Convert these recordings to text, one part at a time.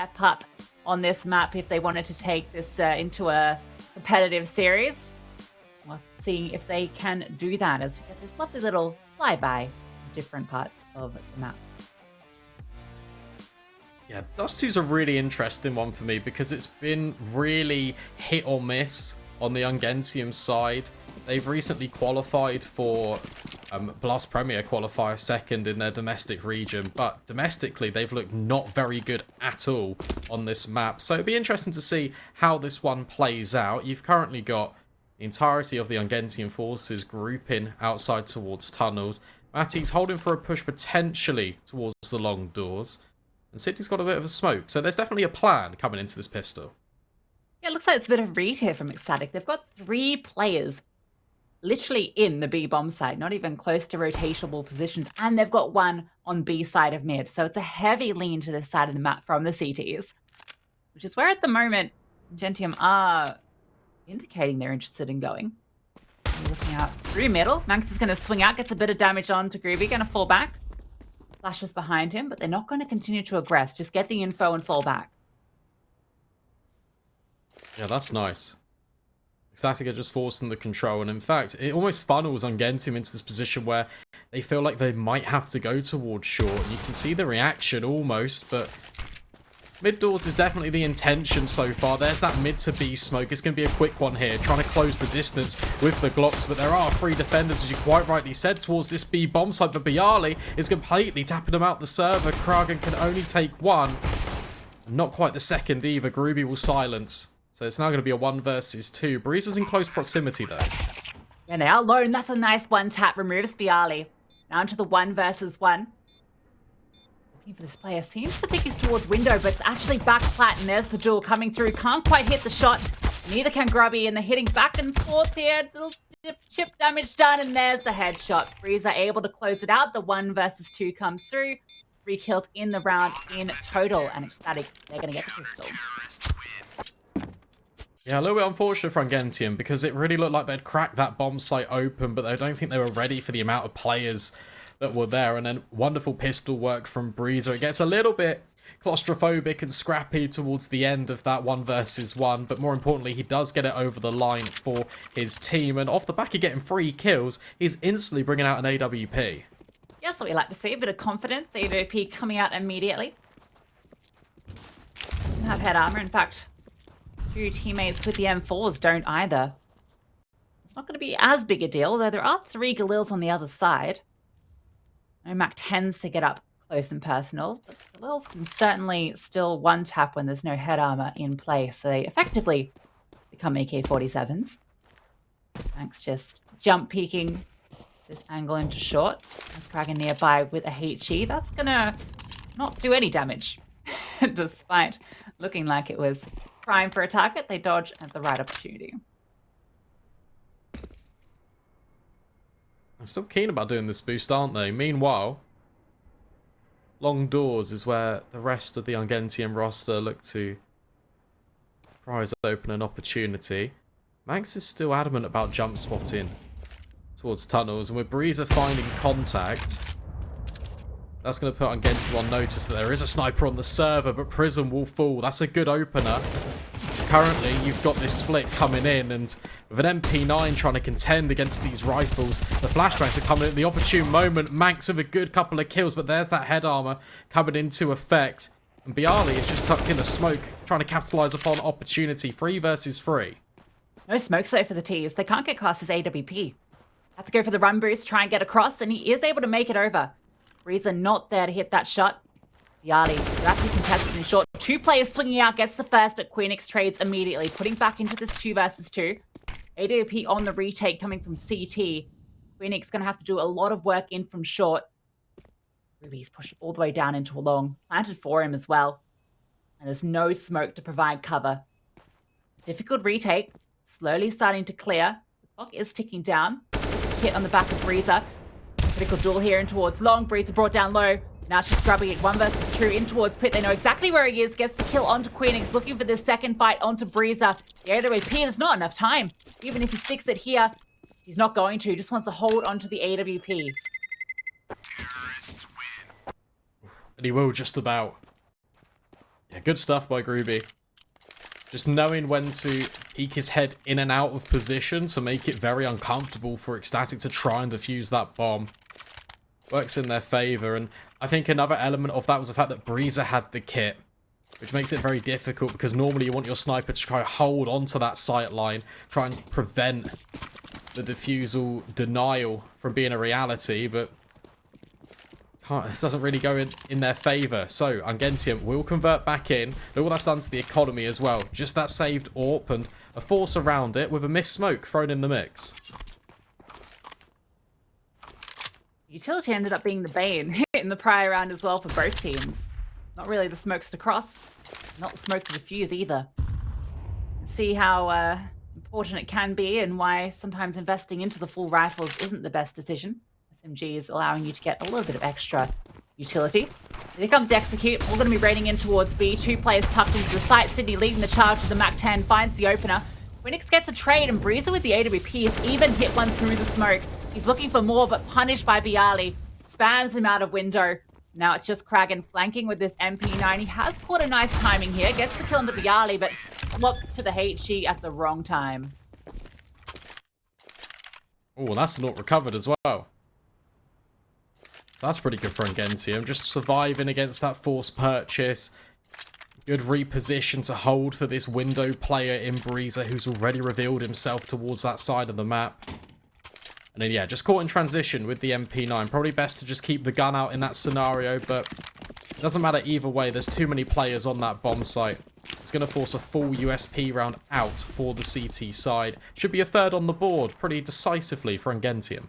step up on this map if they wanted to take this into a competitive series. We'll see if they can do that as we get this lovely little flyby of different parts of the map. Yeah, Dust2's a really interesting one for me because it's been really hit or miss on the UNGENTIUM side. They've recently qualified for Blast Premier qualifier second in their domestic region, but domestically they've looked not very good at all on this map. So it'd be interesting to see how this one plays out. You've currently got the entirety of the UNGENTIUM forces grouping outside towards tunnels. Matty's holding for a push potentially towards the long doors. And City's got a bit of a smoke, so there's definitely a plan coming into this pistol. Yeah, it looks like it's a bit of read here from ECSTATIC. They've got 3 players literally in the B bomb side, not even close to rotatable positions, and they've got 1 on B side of mid. So it's a heavy lean to this side of the map from the CTs, which is where at the moment UNGENTIUM are indicating they're interested in going. Looking out through middle. Mankz is going to swing out, gets a bit of damage on to GruBy, going to fall back. Flashes behind him, but they're not going to continue to aggress. Just get the info and fall back. Yeah, that's nice. ECSTATIC are just forcing the control, and in fact, it almost funnels UNGENTIUM into this position where they feel like they might have to go towards short. You can see the reaction almost, but mid doors is definitely the intention so far. There's that mid to B smoke. It's going to be a quick one here, trying to close the distance with the Glocks, but there are 3 defenders, as you quite rightly said, towards this B bomb site, but Bialy is completely tapping them out the server. Kragan can only take 1. Not quite the second either. GruBy will silence. So it's now going to be a 1 versus 2. Breezer's in close proximity though. Yeah, they are alone. That's a nice 1 tap. Removes Bialy. Now into the 1 versus 1. Looking for this player. Seems to think he's towards window, but it's actually back flat, and there's the duel coming through. Can't quite hit the shot. Neither can GruBy, and they're hitting back and forth here. Little chip damage done, and there's the headshot. Breezer able to close it out. The 1 versus 2 comes through. 3 kills in the round in total, and ECSTATIC, they're going to get the pistol. Yeah, a little bit unfortunate for UNGENTIUM because it really looked like they'd cracked that bomb site open, but I don't think they were ready for the amount of players that were there. And then wonderful pistol work from Breezer. It gets a little bit claustrophobic and scrappy towards the end of that 1 versus 1, but more importantly, he does get it over the line for his team. And off the back of getting 3 kills, he's instantly bringing out an AWP. Yeah, that's what we like to see. A bit of confidence. The AWP coming out immediately. Doesn't have head armor. In fact, 2 teammates with the M4s don't either. It's not going to be as big a deal, though there are 3 Galils on the other side. Nomak tends to get up close and personal, but Galils can certainly still 1-tap when there's no head armor in play, so they effectively become AK-47s. Mankz just jump peeking this angle into short. There's Kragan nearby with a HE. That's going to not do any damage, despite looking like it was prime for a target. They dodge at the right opportunity. I'm still keen about doing this boost, aren't they? Meanwhile, long doors is where the rest of the UNGENTIUM roster look to prize open an opportunity. Mankz is still adamant about jump spotting towards tunnels, and with Breezer finding contact, that's going to put UNGENTIUM on notice that there is a sniper on the server, but Prism will fall. That's a good opener. Currently, you've got this split coming in, and with an MP9 trying to contend against these rifles, the flashbangs are coming at the opportune moment. Mankz with a good couple of kills, but there's that head armor coming into effect. And Bialy is just tucked in a smoke, trying to capitalize upon opportunity. 3 versus 3. No smoke though for the T's. They can't get past his AWP. Have to go for the run boost, try and get across, and he is able to make it over. Breezer not there to hit that shot. Bialy rapidly contested in short. 2 players swinging out, gets the first, but Queenix trades immediately, putting back into this 2 versus 2. AWP on the retake coming from CT. Queenix going to have to do a lot of work in from short. Ruby's pushed all the way down into a long. Planted for him as well. And there's no smoke to provide cover. Difficult retake. Slowly starting to clear. The clock is ticking down. Hit on the back of Breezer. Critical duel here in towards long. Breezer brought down low. Now she's grabbing it 1 versus 2 in towards Pit. They know exactly where he is. Gets the kill onto Queenix. Looking for this second fight onto Breezer. The AWP, there's not enough time. Even if he sticks it here, he's not going to. Just wants to hold onto the AWP. And he will just about. Yeah, good stuff by GruBy. Just knowing when to peek his head in and out of position to make it very uncomfortable for ECSTATIC to try and defuse that bomb. Works in their favour, and I think another element of that was the fact that Brzer had the kit, which makes it very difficult because normally you want your sniper to try to hold onto that sight line, try and prevent the defusal denial from being a reality, but this doesn't really go in their favour. So UNGENTIUM will convert back in. Look what that's done to the economy as well. Just that saved AWP and a force around it with a missed smoke thrown in the mix. Utility ended up being the bane in the prior round as well for both teams. Not really the smokes to cross, not the smoke to defuse either. See how important it can be and why sometimes investing into the full rifles isn't the best decision. SMG is allowing you to get a little bit of extra utility. Here comes the execute. We're going to be raiding in towards B. 2 players tucked into the site. Sydney leading the charge with the MAC-10, finds the opener. Winix gets a trade, and Brzer with the AWP has even hit one through the smoke. He's looking for more, but punished by Bialy. Spams him out of window. Now it's just Kragan flanking with this MP9. He has caught a nice timing here. Gets the kill into Bialy, but swaps to the HE at the wrong time. Oh, that's not recovered as well. So that's pretty good for UNGENTIUM. Just surviving against that forced purchase. Good reposition to hold for this window player in Brzer, who's already revealed himself towards that side of the map. And then, yeah, just caught in transition with the MP9. Probably best to just keep the gun out in that scenario, but it doesn't matter either way. There's too many players on that bomb site. It's going to force a full USP round out for the CT side. Should be a third on the board pretty decisively for UNGENTIUM.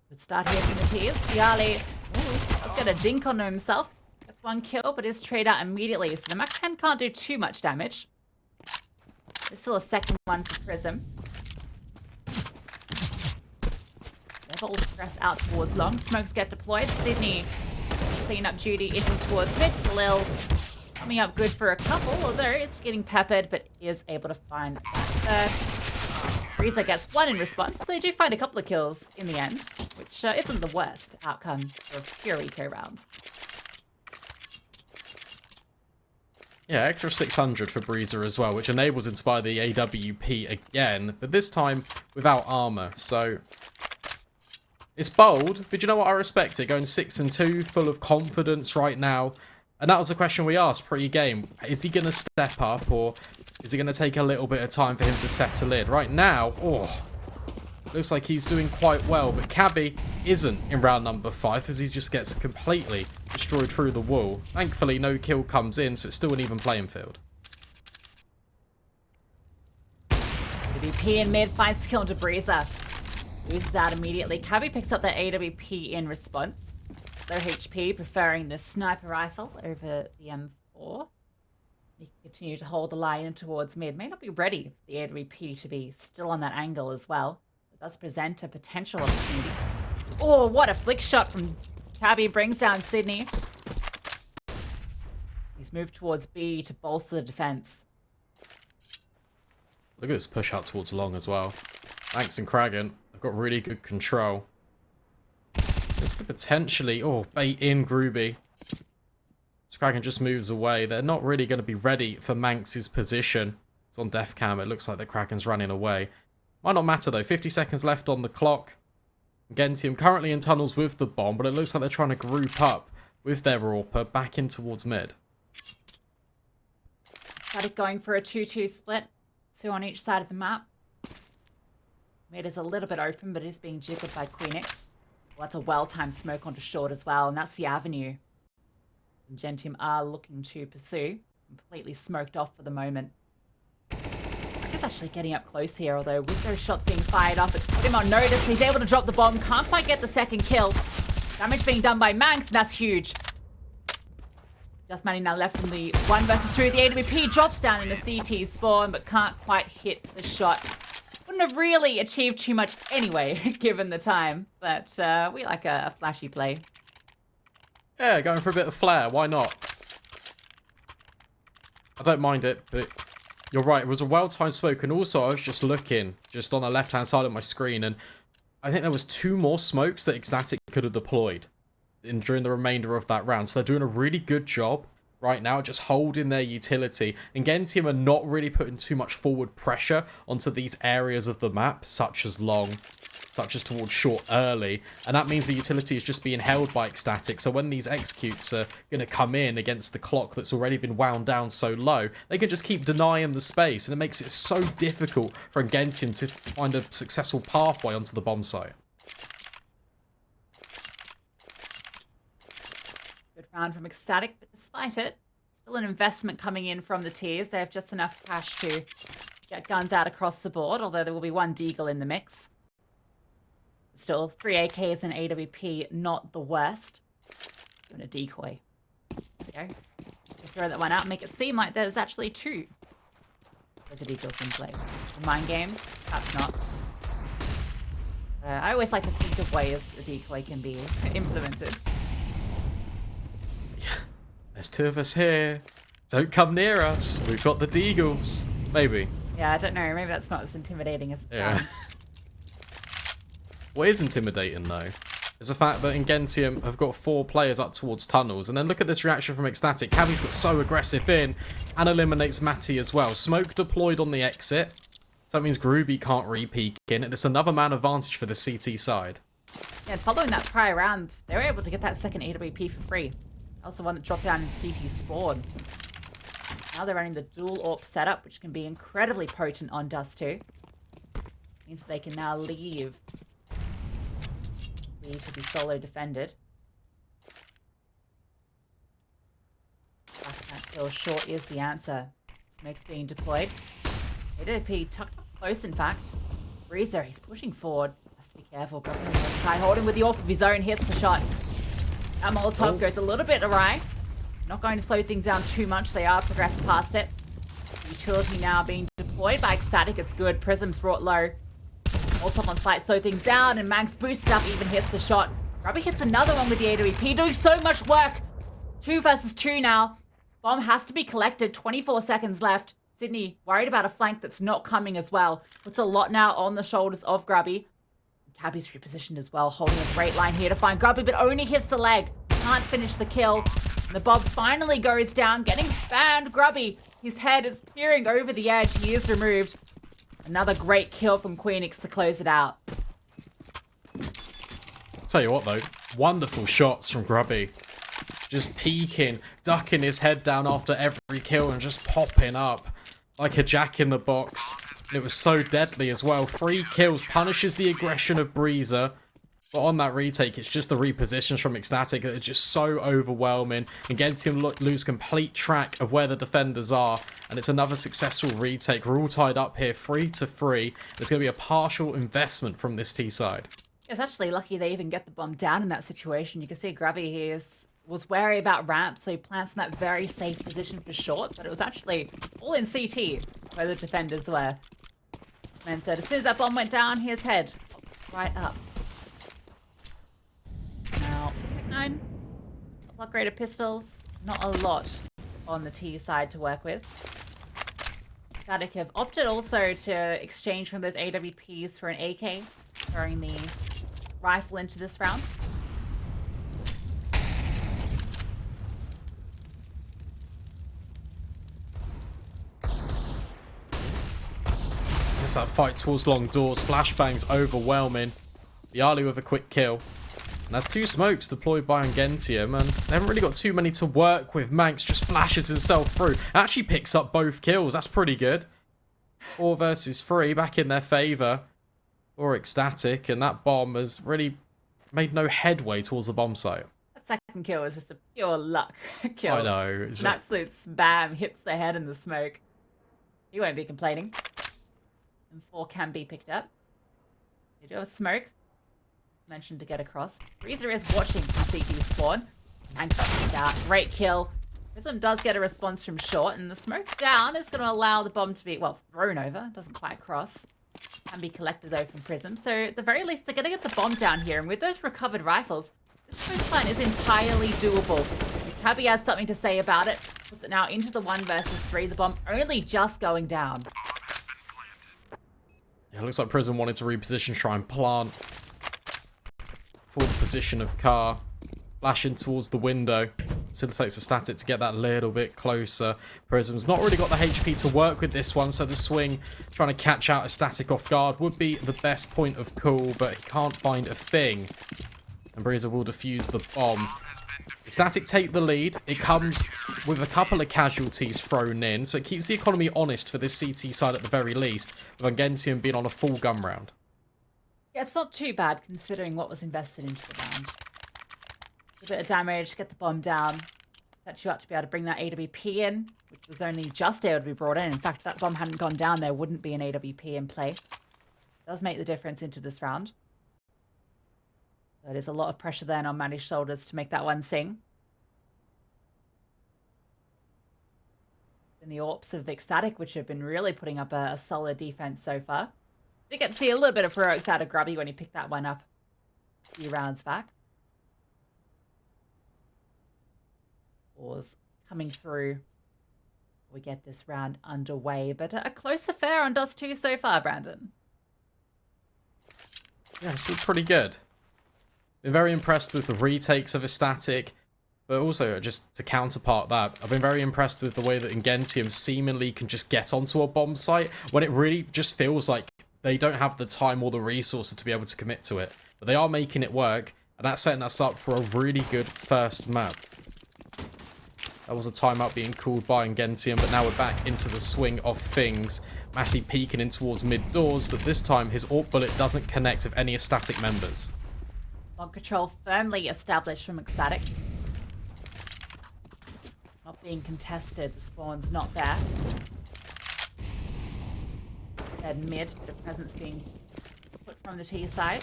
Good start here from the Tears. Bialy has got a dink on himself. That's 1 kill, but is traded out immediately. So the MAC-10 can't do too much damage. There's still a second one for Prism. They've all press out towards long. Smokes get deployed. Sydney clean up duty in towards mid. Khalil coming up good for a couple, although it's getting peppered, but is able to find that third. Brzer gets 1 in response. They do find a couple of kills in the end, which isn't the worst outcome for a pure eco round. Yeah, extra 600 for Brzer as well, which enables him to buy the AWP again, but this time without armor. So it's bold, but you know what? I respect it. Going 6-2, full of confidence right now. And that was the question we asked pre-game. Is he going to step up, or is it going to take a little bit of time for him to settle in? Right now, looks like he's doing quite well, but Cabbi isn't in round number 5 as he just gets completely destroyed through the wall. Thankfully, no kill comes in, so it's still an even playing field. AWP in mid finds kill into Brzer. Loses out immediately. Cabbi picks up that AWP in response. Low HP, preferring the sniper rifle over the M4. He can continue to hold the line in towards mid. May not be ready for the AWP to be still on that angle as well. It does present a potential opportunity. Oh, what a flick shot from Cabbi. Brings down Sydney. He's moved towards B to bolster the defense. Look at this push out towards long as well. Thanks and Kragan. They've got really good control. This could potentially, bait in GruBy. Kragan just moves away. They're not really going to be ready for Manx's position. It's on def cam. It looks like the Kraken's running away. Might not matter though. 50 seconds left on the clock. UNGENTIUM currently in tunnels with the bomb, but it looks like they're trying to group up with their AWP back in towards mid. Started going for a 2-2 split. 2 on each side of the map. Mid is a little bit open, but is being jiggled by Queenix. Well, that's a well-timed smoke onto short as well, and that's the avenue UNGENTIUM are looking to pursue. Completely smoked off for the moment. He's actually getting up close here, although with those shots being fired off, it's put him on notice. He's able to drop the bomb. Can't quite get the second kill. Damage being done by Mankz, and that's huge. Just Manny now left in the 1 versus 2. The AWP drops down in the CT spawn, but can't quite hit the shot. Wouldn't have really achieved too much anyway, given the time. But we like a flashy play. Yeah, going for a bit of flair. Why not? I don't mind it, but you're right. It was a well-timed smoke. And also, I was just looking just on the left-hand side of my screen, and I think there was 2 more smokes that ECSTATIC could have deployed. during the remainder of that round. So they're doing a really good job right now, just holding their utility. And Gentium are not really putting too much forward pressure onto these areas of the map, such as long, such as towards short early. And that means the utility is just being held by ECSTATIC. So when these executes are going to come in against the clock that's already been wound down so low, they can just keep denying the space. And it makes it so difficult for Gentium to find a successful pathway onto the bomb site. Round from ECSTATIC, but despite it, still an investment coming in from the tiers. They have just enough cash to get guns out across the board, although there will be one deagle in the mix. Still, 3 AKs and AWP, not the worst. Doing a decoy. There we go. You throw that one out, make it seem like there's actually 2. There's a deagle in play. In mind games, perhaps not. I always like to think of ways the decoy can be implemented. There's 2 of us here. Don't come near us. We've got the deagles. Maybe. Yeah, I don't know. Maybe that's not as intimidating as it sounds. What is intimidating, though, is the fact that Gentium have got 4 players up towards tunnels. And then look at this reaction from ECSTATIC. Cabbi's got so aggressive in and eliminates Matty as well. Smoke deployed on the exit. So that means GruBy can't re-peek in. And it's another man advantage for the CT side. Yeah, following that prior round, they were able to get that second AWP for free. That was the one that dropped down in CT spawn. Now they're running the dual AWP setup, which can be incredibly potent on Dust2. Means they can now leave B to be solo defended. That kill short is the answer. Smoke's being deployed. AWP tucked up close, in fact. Breezer, he's pushing forward. Has to be careful. Grabbing on the side, holding with the AWP of his own, hits the shot. That Molotov goes a little bit awry. Not going to slow things down too much. They are progressed past it. Utility now being deployed by ECSTATIC. It's good. Prism's brought low. Molotov on site, slow things down, and Mankz boosts up, even hits the shot. GruBy hits another one with the AWP, doing so much work. 2 versus 2 now. Bomb has to be collected. 24 seconds left. Sydney worried about a flank that's not coming as well. Puts a lot now on the shoulders of GruBy. Cabbi's repositioned as well, holding a great line here to find GruBy, but only hits the leg. Can't finish the kill. And the bomb finally goes down, getting spammed. GruBy, his head is peering over the edge. He is removed. Another great kill from Queenix to close it out. Tell you what, though, wonderful shots from GruBy. Just peeking, ducking his head down after every kill and just popping up like a jack in the box. It was so deadly as well. 3 kills, punishes the aggression of Breezer. But on that retake, it's just the repositions from ECSTATIC that are just so overwhelming. And Gentium lose complete track of where the defenders are. And it's another successful retake. We're all tied up here, 3-3. There's going to be a partial investment from this T side. It's actually lucky they even get the bomb down in that situation. You can see GruBy here was wary about ramp, so he plants in that very safe position for short. But it was actually all in CT where the defenders were. Meant that as soon as that bomb went down, his head right up. Now, Quick 9, upgraded pistols, not a lot on the T side to work with. ECSTATIC have opted also to exchange from those AWPs for an AK, throwing the rifle into this round. It's that fight towards long doors. Flashbangs overwhelming. The Ali with a quick kill. And that's 2 smokes deployed by Gentium, and they haven't really got too many to work with. Mankz just flashes himself through. Actually picks up both kills. That's pretty good. 4 versus 3 back in their favour for ECSTATIC, and that bomb has really made no headway towards the bomb site. That second kill was just a pure luck kill. I know. An absolute spam, hits the head in the smoke. He won't be complaining. And 4 can be picked up. They do have a smoke. Mentioned to get across. Breezer is watching from CT spawn. Mankz is out. Great kill. Prism does get a response from short, and the smoke down is going to allow the bomb to be, well, thrown over. Doesn't quite cross. Can be collected, though, from Prism. So, at the very least, they're going to get the bomb down here. And with those recovered rifles, this coastline is entirely doable. If Cabbi has something to say about it, puts it now into the 1 versus 3. The bomb only just going down. Yeah, it looks like Prism wanted to reposition, try and plant for the position of Car. flashing towards the window. Facilitates the static to get that little bit closer. Prism's not really got the HP to work with this one, so the swing trying to catch out a static off guard would be the best point of call, but he can't find a thing. And Brzer will defuse the bomb. ECSTATIC take the lead. It comes with a couple of casualties thrown in, so it keeps the economy honest for this CT side at the very least, with UNGENTIUM being on a full gun round. Yeah, it's not too bad considering what was invested into the round. A bit of damage, get the bomb down, set you up to be able to bring that AWP in, which was only just able to be brought in. In fact, if that bomb hadn't gone down, there wouldn't be an AWP in play. It does make the difference into this round. There's a lot of pressure then on Maddie's shoulders to make that one sing. And the AWPs of ECSTATIC, which have been really putting up a solid defense so far. Did get to see a little bit of heroics out of GruBy when he picked that one up a few rounds back. Wars coming through. We get this round underway, but a close affair on Dust2 so far, Brandon. Yeah, still pretty good. Been very impressed with the retakes of ECSTATIC, but also just to counterpart that, I've been very impressed with the way that UNGENTIUM seemingly can just get onto a bomb site when it really just feels like they don't have the time or the resources to be able to commit to it. But they are making it work, and that's setting us up for a really good first map. That was a timeout being called by UNGENTIUM, but now we're back into the swing of things. Massey peeking in towards mid doors, but this time his AWP bullet doesn't connect with any ECSTATIC members. Long control firmly established from ECSTATIC. Not being contested, the spawn's not there. Dead mid, bit of presence being put from the T side.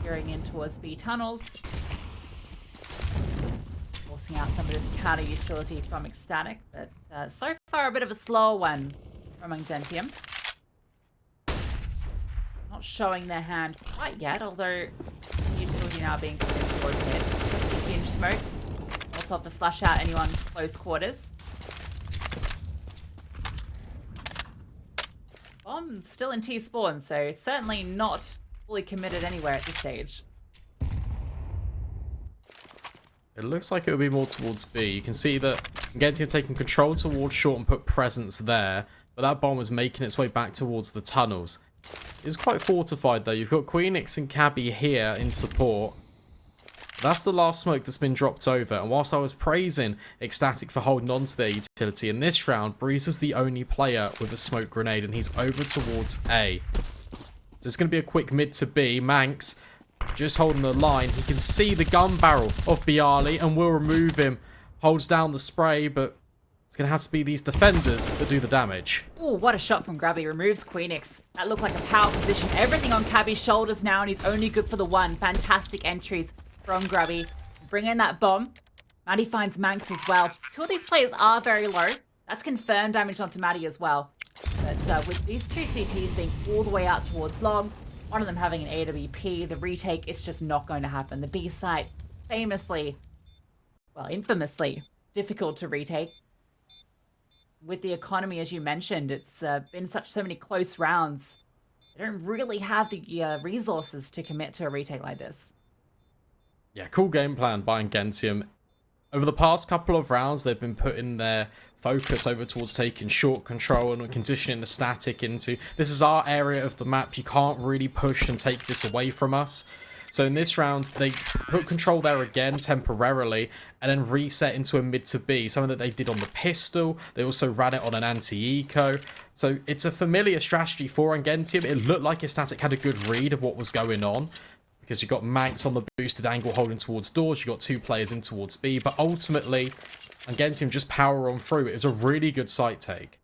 Peering in towards B tunnels. Forcing out some of this counter utility from ECSTATIC, but so far a bit of a slower one from UNGENTIUM. Not showing their hand quite yet, although utility now being put in towards mid. Just hinge smoke. Also have to flush out anyone close quarters. Bomb still in T spawn, so certainly not fully committed anywhere at this stage. It looks like it would be more towards B. You can see that UNGENTIUM taking control towards short and put presence there, but that bomb was making its way back towards the tunnels. It's quite fortified though. You've got QueenX and Cabbi here in support. That's the last smoke that's been dropped over, and whilst I was praising ECSTATIC for holding on to their utility, in this round, Breezer's the only player with a smoke grenade, and he's over towards A. So it's going to be a quick mid to B. Mankz just holding the line. He can see the gun barrel of Bialy and will remove him. Holds down the spray, but it's going to have to be these defenders that do the damage. Oh, what a shot from GruBy. Removes QueenX. That looked like a power position. Everything on Cabby's shoulders now, and he's only good for the one. Fantastic entries from GruBy. Bring in that bomb. Maddie finds Mankz as well. Two of these players are very low. That's confirmed damage onto Maddie as well. But with these two CTs being all the way out towards long, one of them having an AWP, the retake, it's just not going to happen. The B site, famously, well, infamously, difficult to retake. With the economy, as you mentioned, it's been so many close rounds. They don't really have the resources to commit to a retake like this. Yeah, cool game plan by UNGENTIUM. Over the past couple of rounds, they've been putting their focus over towards taking short control and conditioning the static into, this is our area of the map, you can't really push and take this away from us. So in this round, they put control there again temporarily and then reset into a mid to B, something that they did on the pistol. They also ran it on an anti-eco. So it's a familiar strategy for UNGENTIUM. It looked like ECSTATIC had a good read of what was going on, because you got Mankz on the boosted angle holding towards doors, you got two players in towards B, but ultimately UNGENTIUM just power on through. It was a really good site take.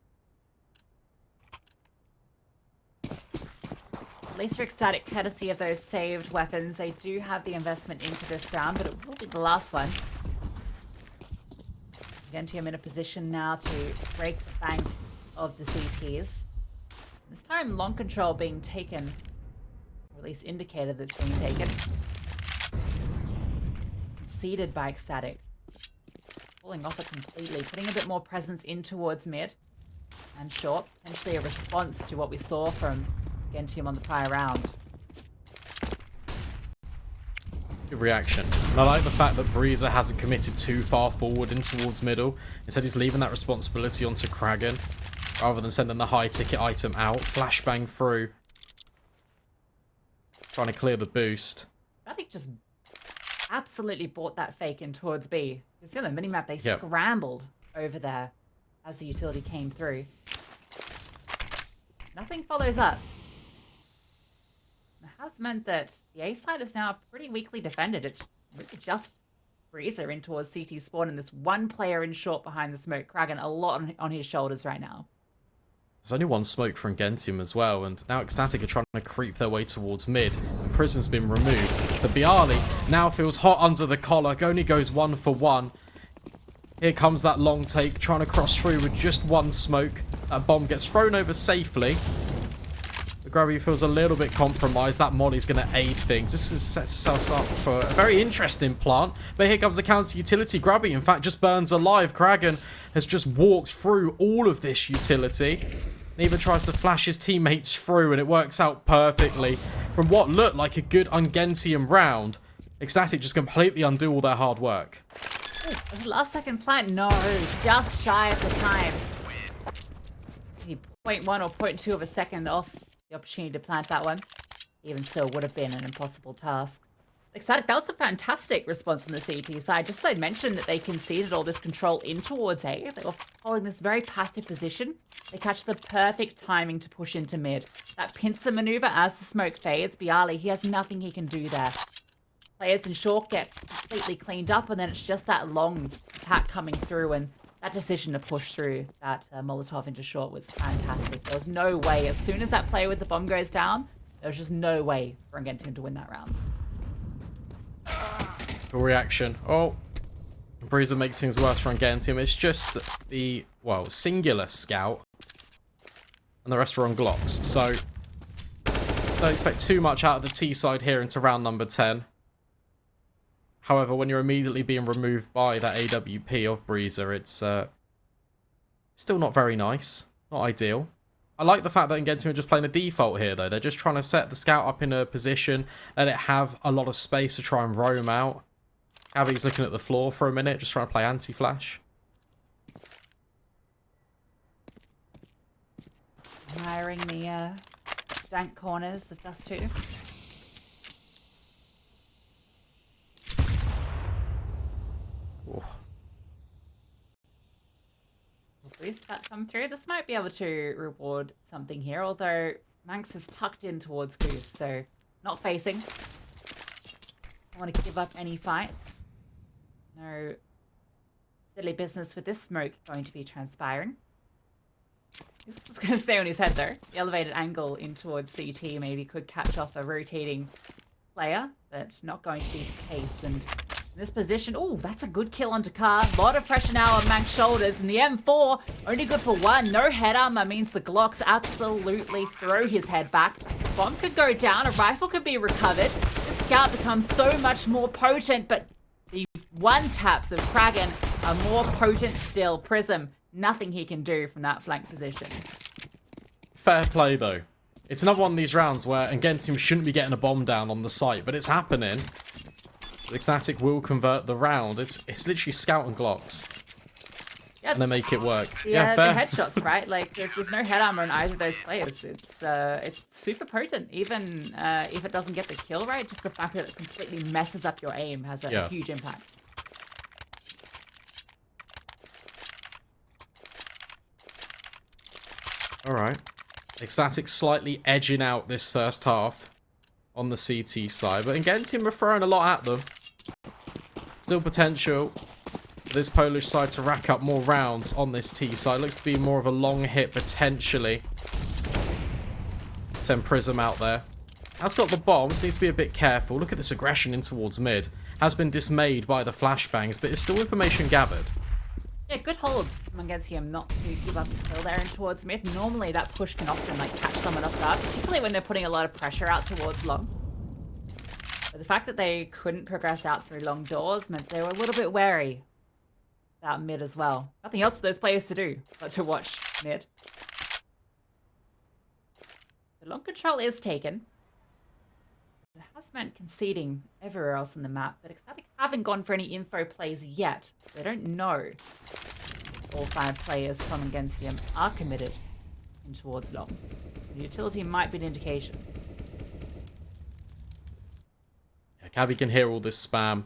At least for ECSTATIC, courtesy of those saved weapons, they do have the investment into this round, but it will be the last one. UNGENTIUM in a position now to break the bank of the CTs. This time, long control being taken, or at least indicated that it's being taken. Conceded by ECSTATIC. Pulling off it completely, putting a bit more presence in towards mid and short. Potentially a response to what we saw from UNGENTIUM on the prior round. Good reaction. And I like the fact that Brzer hasn't committed too far forward in towards middle. Instead, he's leaving that responsibility onto Kragan, rather than sending the high-ticket item out. Flashbang through. Trying to clear the boost. I think just absolutely bought that fake in towards B. You see on the minimap, they scrambled over there as the utility came through. Nothing follows up. It has meant that the A side is now pretty weakly defended. It's really just Brzer in towards CT spawn and this one player in short behind the smoke. Kragan a lot on his shoulders right now. There's only one smoke for UNGENTIUM as well, and now ECSTATIC are trying to creep their way towards mid. And Prism's been removed. So byali now feels hot under the collar. Only goes 1 for 1. Here comes that long take, trying to cross through with just one smoke. That bomb gets thrown over safely. The GruBy feels a little bit compromised. That molly's going to aid things. This sets us up for a very interesting plant. But here comes the counter utility. GruBy, in fact, just burns alive. Kragan has just walked through all of this utility. And even tries to flash his teammates through, and it works out perfectly. From what looked like a good UNGENTIUM round, ECSTATIC just completely undo all their hard work. Ooh, last second plant, no, just shy of the time. Maybe 0.1 or 0.2 of a second off the opportunity to plant that one. Even still would have been an impossible task. ECSTATIC, that was a fantastic response on the CT side. Just as I mentioned that they conceded all this control in towards A. They were holding this very passive position. They catch the perfect timing to push into mid. That pincer maneuver as the smoke fades. byali, he has nothing he can do there. Players in short get completely cleaned up, and then it's just that long attack coming through, and that decision to push through that Molotov into short was fantastic. There was no way, as soon as that player with the bomb goes down, there was just no way for UNGENTIUM to win that round. Good reaction. Oh, Brzer makes things worse for UNGENTIUM. It's just the, well, singular scout, and the rest are on Glocks. So, don't expect too much out of the T side here into round number 10. However, when you're immediately being removed by that AWP of Brzer, it's still not very nice. Not ideal. I like the fact that UNGENTIUM are just playing a default here, though. They're just trying to set the scout up in a position, let it have a lot of space to try and roam out. Cabbi's looking at the floor for a minute, just trying to play anti-flash. Admiring the dank corners of Dust2. Boost that come through. This might be able to reward something here, although Mankz is tucked in towards Goose, so not facing. I want to give up any fights. No silly business with this smoke going to be transpiring. He's just going to stay on his head though. The elevated angle in towards CT maybe could catch off a rotating player, but not going to be the case. And in this position, oh, that's a good kill onto Car. A lot of pressure now on Manx's shoulders, and the M4 only good for 1. No head armor means the Glocks absolutely throw his head back. Bomb could go down, a rifle could be recovered. The scout becomes so much more potent, but the one taps of Kragan are more potent still. Prism, nothing he can do from that flank position. Fair play though. It's another one of these rounds where UNGENTIUM shouldn't be getting a bomb down on the site, but it's happening. ECSTATIC will convert the round. It's literally scout and Glocks. Yeah, and they make it work. Yeah, fair. The headshots, right? Like, there's no head armor on either of those players. It's super potent. Even if it doesn't get the kill right, just the fact that it completely messes up your aim has a huge impact. Alright. ECSTATIC slightly edging out this first half on the CT side, but UNGENTIUM are throwing a lot at them. Still potential for this Polish side to rack up more rounds on this T side. Looks to be more of a long hit potentially. Send Prism out there. Has got the bombs, needs to be a bit careful. Look at this aggression in towards mid. Has been dismayed by the flashbangs, but it's still information gathered. Yeah, good hold from UNGENTIUM not to give up the kill there and towards mid. Normally that push can often like catch someone off guard, particularly when they're putting a lot of pressure out towards long. But the fact that they couldn't progress out through long doors meant they were a little bit wary about mid as well. Nothing else for those players to do but to watch mid. The long control is taken. It has meant conceding everywhere else on the map, but ECSTATIC haven't gone for any info plays yet. They don't know all 5 players from UNGENTIUM are committed in towards long. The utility might be an indication. Yeah, Cabbi can hear all this spam.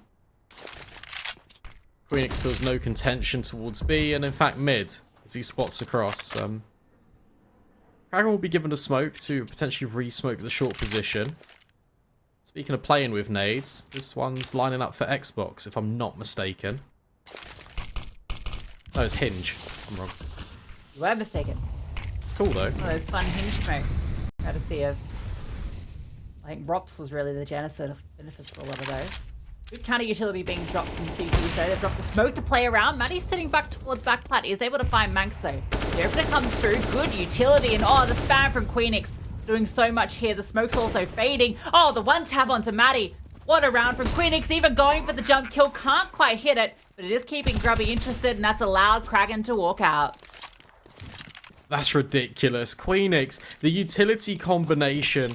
Queenix feels no contention towards B, and in fact mid, as he spots across. Kragan will be given a smoke to potentially re-smoke the short position. Speaking of playing with nades, this one's lining up for Xbox, if I'm not mistaken. No, it's Hinge. I'm wrong. You were mistaken. It's cool, though. One of those fun Hinge smokes. Courtesy of... I think Rops was really the genesis for a lot of those. Good counter utility being dropped from CT, so they've dropped the smoke to play around. Maddie's sitting back towards backplat. Is able to find Mankz though. The opener comes through. Good utility, and oh, the spam from Queenix doing so much here. The smoke's also fading. Oh, the one tap onto Maddie. What a round from Queenix, even going for the jump kill. Can't quite hit it, but it is keeping GruBy interested, and that's allowed Kragan to walk out. That's ridiculous. Queenix, the utility combination...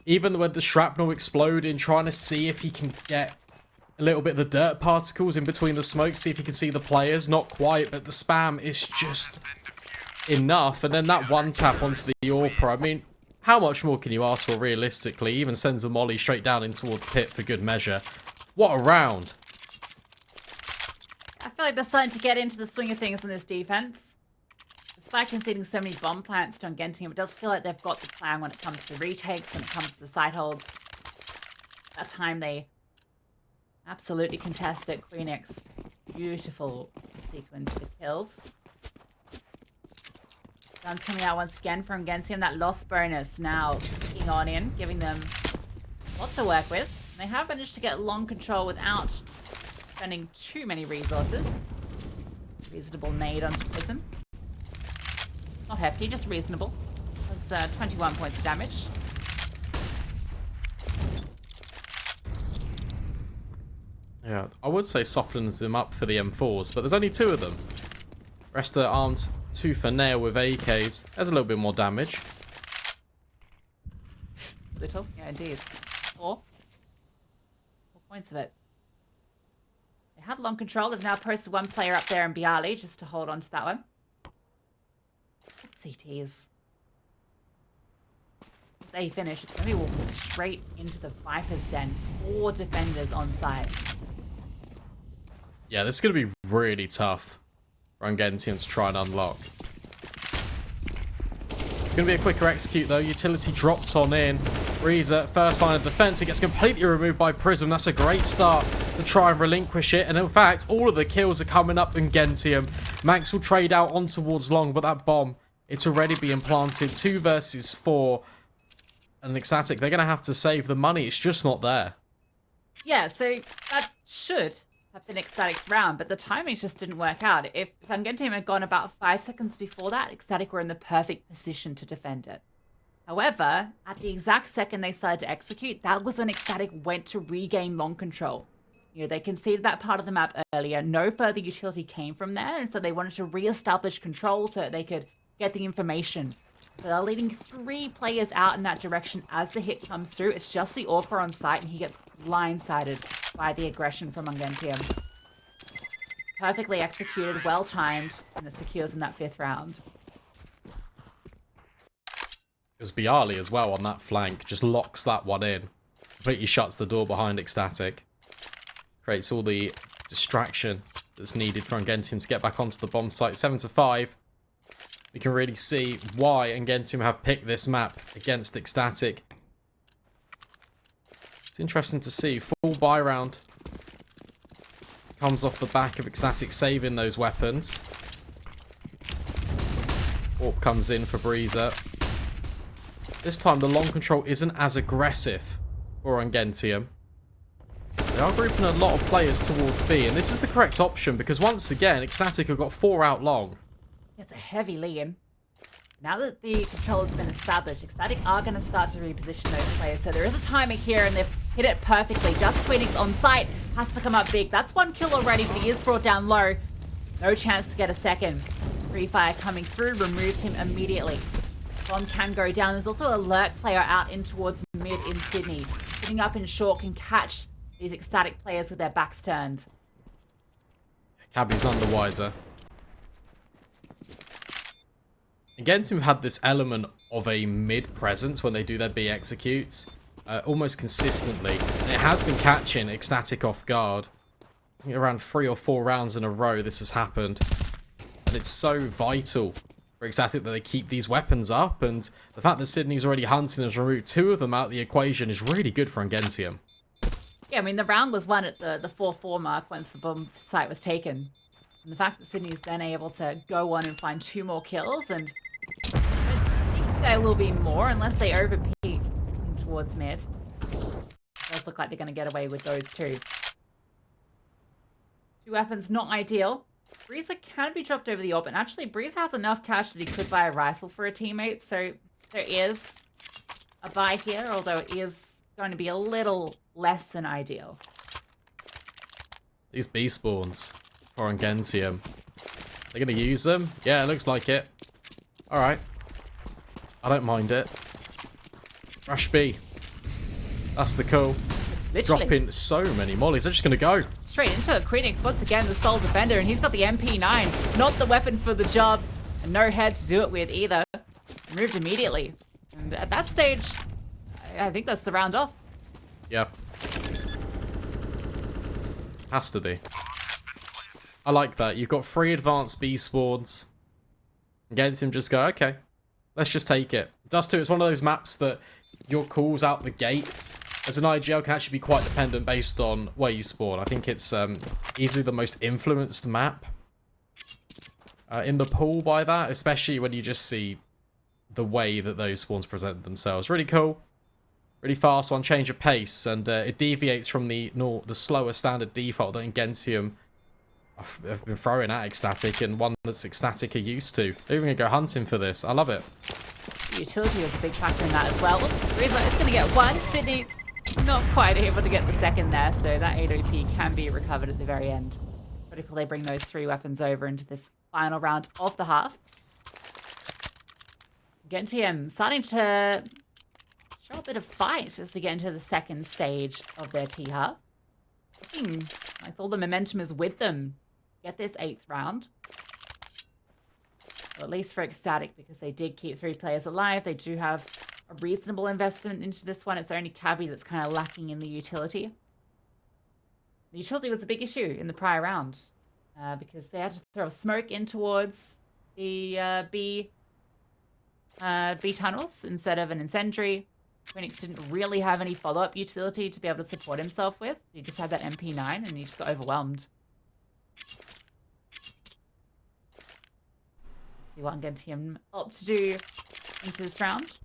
Even with the shrapnel exploding, trying to see if he can get a little bit of the dirt particles in between the smoke, see if he can see the players. Not quite, but the spam is just enough. And then that one tap onto the AWPer. I mean, how much more can you ask for realistically? He even sends a molly straight down in towards pit for good measure. What a round. I feel like they're starting to get into the swing of things in this defense. Despite conceding so many bomb plants to UNGENTIUM, it does feel like they've got the plan when it comes to retakes, when it comes to the side holds. That time they absolutely contested Queenix. Beautiful sequence of kills. Guns coming out once again from UNGENTIUM. That loss bonus now kicking on in, giving them a lot to work with. And they have managed to get long control without spending too many resources. Reasonable nade onto Prism. Not hefty, just reasonable. That's 21 points of damage. Yeah, I would say softens him up for the M4s, but there's only 2 of them. Rest are armed tooth and nail with AKs. There's a little bit more damage. Little, yeah, indeed. 4 points of it. They had long control. They've now posted 1 player up there in Bialy just to hold on to that one. CTs. This A finish, it's going to be walking straight into the Viper's den. 4 defenders on site. Yeah, this is going to be really tough for UNGENTIUM to try and unlock. It's going to be a quicker execute though. Utility dropped on in. Breezer, first line of defense. It gets completely removed by Prism. That's a great start to try and relinquish it. And in fact, all of the kills are coming up UNGENTIUM. Mankz will trade out on towards long, but that bomb, it's already being planted. 2 versus 4. And ECSTATIC, they're going to have to save the money. It's just not there. Yeah, so that should have been ECSTATIC's round, but the timing just didn't work out. If UNGENTIUM had gone about 5 seconds before that, ECSTATIC were in the perfect position to defend it. However, at the exact second they started to execute, that was when ECSTATIC went to regain long control. You know, they conceded that part of the map earlier. No further utility came from there, and so they wanted to re-establish control so that they could get the information. So they're leading 3 players out in that direction as the hit comes through. It's just the AWPer on site, and he gets blindsided by the aggression from UNGENTIUM. Perfectly executed, well-timed, and it secures in that 5th round. It was Bialy as well on that flank. Just locks that one in. Completely shuts the door behind ECSTATIC. Creates all the distraction that's needed for UNGENTIUM to get back onto the bomb site. 7-5. We can really see why UNGENTIUM have picked this map against ECSTATIC. It's interesting to see. Full buy round comes off the back of ECSTATIC saving those weapons. AWP comes in for Breezer. This time the long control isn't as aggressive for UNGENTIUM. They are grouping a lot of players towards B, and this is the correct option because once again, ECSTATIC have got 4 out long. It's a heavy lead. Now that the control has been established, ECSTATIC are going to start to reposition those players. So there is a timer here, and they've hit it perfectly. Just Queenix on site has to come up big. That's 1 kill already, but he is brought down low. No chance to get a second. Free fire coming through, removes him immediately. Bomb can go down. There's also a lurk player out in towards mid in Sydney. sitting up in short can catch these ecstatic players with their backs turned. Cabbi's none the wiser. ECSTMankz had this element of a mid presence when they do their B executes, almost consistently, and it has been catching ECSTATIC off guard. I think around 3 or 4 rounds in a row this has happened, and it's so vital for ECSTATIC that they keep these weapons up, and the fact that Sydney's already hunting and has removed 2 of them out of the equation is really good for ECSTMankz. Yeah, I mean, the round was won at the 4-4 mark once the bomb site was taken. And the fact that Sydney's then able to go on and find 2 more kills, and I think there will be more unless they overpeak towards mid. It does look like they're going to get away with those 2. 2 weapons, not ideal. Breezer can be dropped over the AWP, and actually Breezer has enough cash that he could buy a rifle for a teammate, so there is a buy here, although it is going to be a little less than ideal. These B spawns for ECSTMankz. They're going to use them? Yeah, it looks like it. Alright. I don't mind it. Rush B. That's the call. Literally. Dropping so many mollies. They're just going to go. Straight into it. Queenix, once again, the sole defender, and he's got the MP9. Not the weapon for the job, and no head to do it with either. Moved immediately. And at that stage, I think that's the round off. Yep. Has to be. I like that. You've got 3 advanced B spawns. ECSTMankz just go, okay, let's just take it. Dust2 is one of those maps that your calls out the gate as an IGL can actually be quite dependent based on where you spawn. I think it's easily the most influenced map in the pool by that, especially when you just see the way that those spawns present themselves. Really cool. Really fast one, change of pace, and it deviates from the slower standard default that ECSTMankz have been throwing at ECSTATIC, and one that's ECSTATIC are used to. They're even going to go hunting for this. I love it. The utility was a big factor in that as well. Breezer is going to get 1. Sydney not quite able to get the second there, so that 8 OP can be recovered at the very end. Critical they bring those 3 weapons over into this final round of the half. ECSTMankz starting to show a bit of fight as they get into the second stage of their T-half. Looking like all the momentum is with them. Get this 8th round. Well, at least for ECSTATIC, because they did keep 3 players alive. They do have a reasonable investment into this one. It's only Cabbi that's kind of lacking in the utility. The utility was a big issue in the prior round because they had to throw a smoke in towards the B tunnels instead of an incendiary. Queenix didn't really have any follow-up utility to be able to support himself with. He just had that MP9 and he just got overwhelmed. Let's see what ECSTMankz opt to do into this round.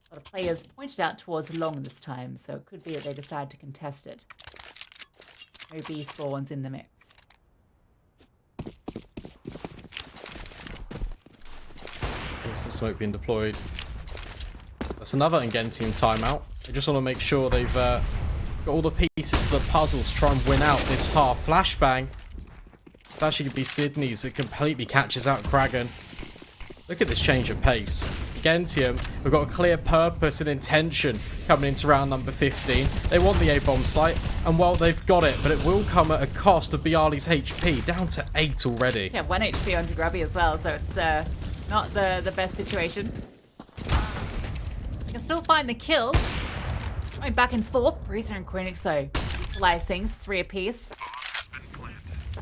A lot of players pointed out towards long this time, so it could be that they decide to contest it. No B spawns in the mix. Here's the smoke being deployed. That's another ECSTMankz timeout. They just want to make sure they've got all the pieces of the puzzle to try and win out this half. Flashbang. It's actually going to be Sydney's that completely catches out Kragan. Look at this change of pace. ECSTMankz have got a clear purpose and intention coming into round number 15. They want the A-bomb site, and well, they've got it, but it will come at a cost of Bialy's HP, down to 8 already. Yeah, 1 HP on GruBy as well, so it's not the best situation. You can still find the kills. Going back and forth. Breezer and Queenix, though, equalize things, 3 apiece.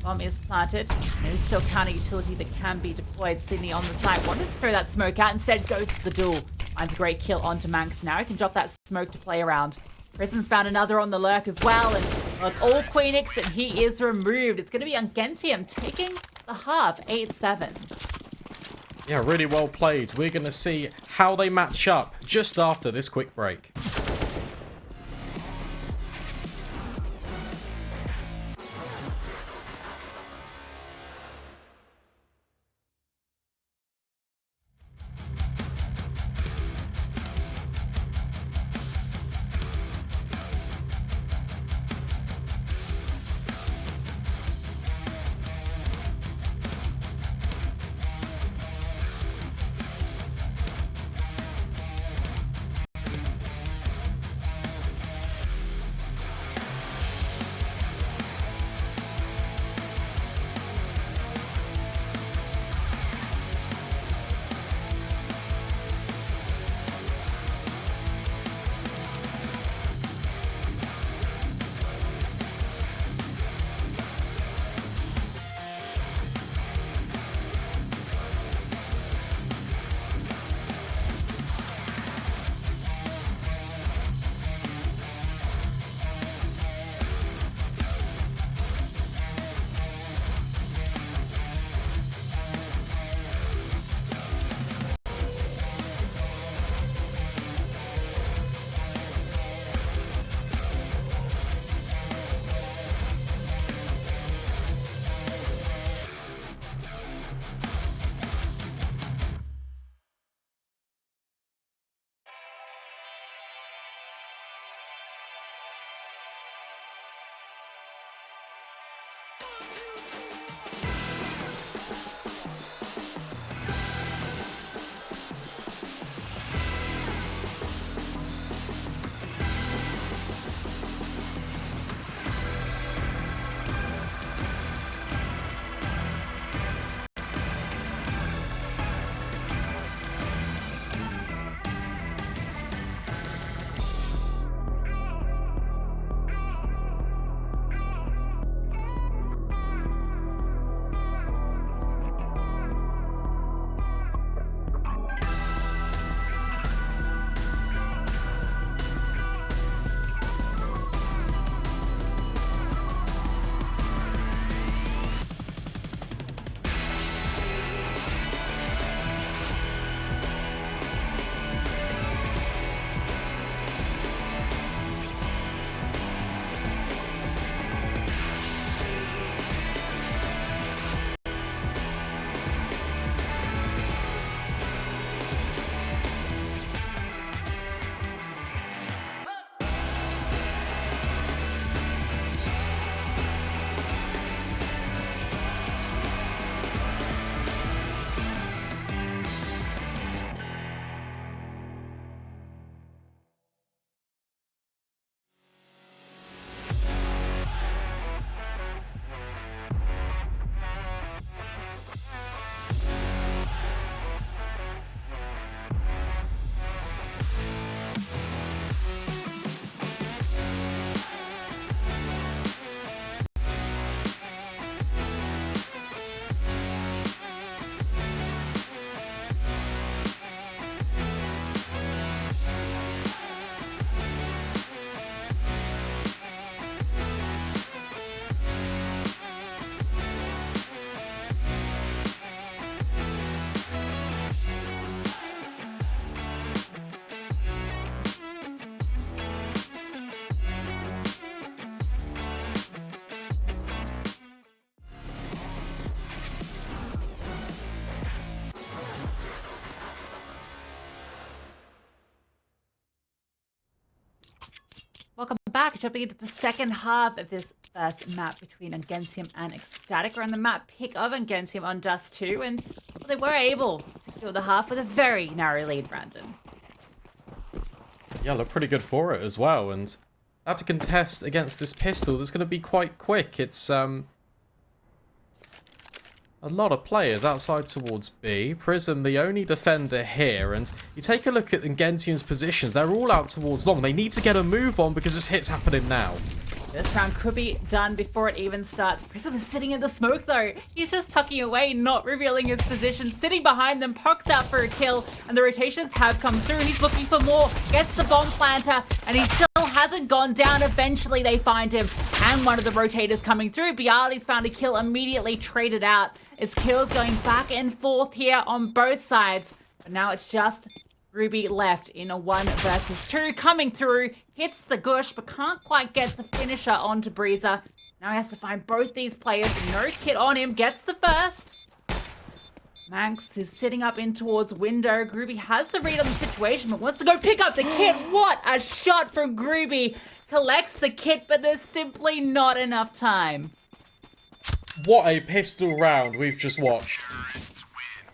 Bomb is planted. There is still counter utility that can be deployed. Sydney on the site wanted to throw that smoke out. Instead, goes to the duel. Finds a great kill onto Mankz. Now he can drop that smoke to play around. Prison's found another on the lurk as well. And well, it's all Queenix, and he is removed. It's going to be ECSTMankz taking the half, 8-7. Yeah, really well played. We're going to see how they match up just after this quick break. Welcome back. Jumping into the second half of this first map between UNGENTIUM and ECSTATIC. We're on the map pick of UNGENTIUM on Dust2, and they were able to secure the half with a very narrow lead, Brandon. Yeah, look pretty good for it as well, and have to contest against this pistol that's going to be quite quick. It's a lot of players outside towards B. Prism, the only defender here, and you take a look at UNGENTIUM's positions. They're all out towards long. They need to get a move on because this hit's happening now. This round could be done before it even starts. Prism is sitting in the smoke though. He's just tucking away, not revealing his position. Sitting behind them, Poc's out for a kill, and the rotations have come through. He's looking for more, gets the bomb planter, and he still hasn't gone down. Eventually they find him, and one of the rotators coming through. Biali's found a kill, immediately traded out. It's kills going back and forth here on both sides. But now it's just GruBy left in a 1 versus 2. Coming through, hits the gush, but can't quite get the finisher onto Brzer. Now he has to find both these players. No kit on him, gets the first. Mankz is sitting up in towards window. GruBy has the read on the situation, but wants to go pick up the kit. What a shot from GruBy. Collects the kit, but there's simply not enough time. What a pistol round we've just watched.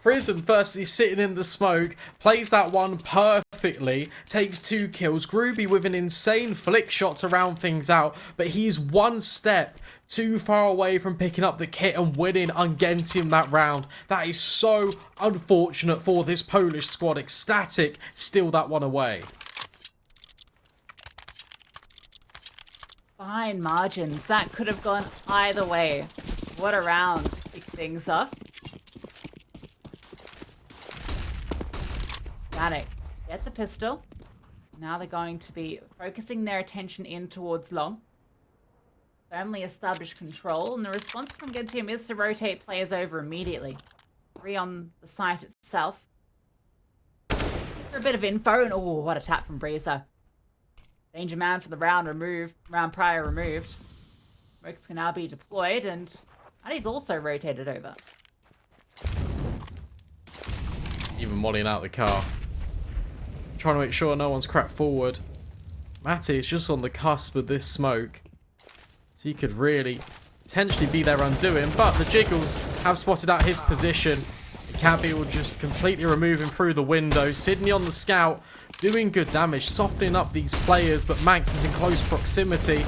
Prism firstly sitting in the smoke, plays that one perfectly, takes 2 kills. GruBy with an insane flick shot to round things out, but he's one step too far away from picking up the kit and winning UNGENTIUM that round. That is so unfortunate for this Polish squad. ECSTATIC steal that one away. Fine margins. That could have gone either way. What a round to kick things off. ECSTATIC get the pistol. Now they're going to be focusing their attention in towards long. Firmly established control, and the response from UNGENTIUM is to rotate players over immediately. 3 on the site itself. For a bit of info, and oh, what a tap from Brzer. Danger man for the round prior removed. Smokes can now be deployed, and he's also rotated over. Even mollying out the car. Trying to make sure no one's cracked forward. Matty is just on the cusp of this smoke. So he could really potentially be their undoing, but the Jiggles have spotted out his position. Cabbi will just completely remove him through the window. Sydney on the scout, doing good damage, softening up these players, but Mankz is in close proximity.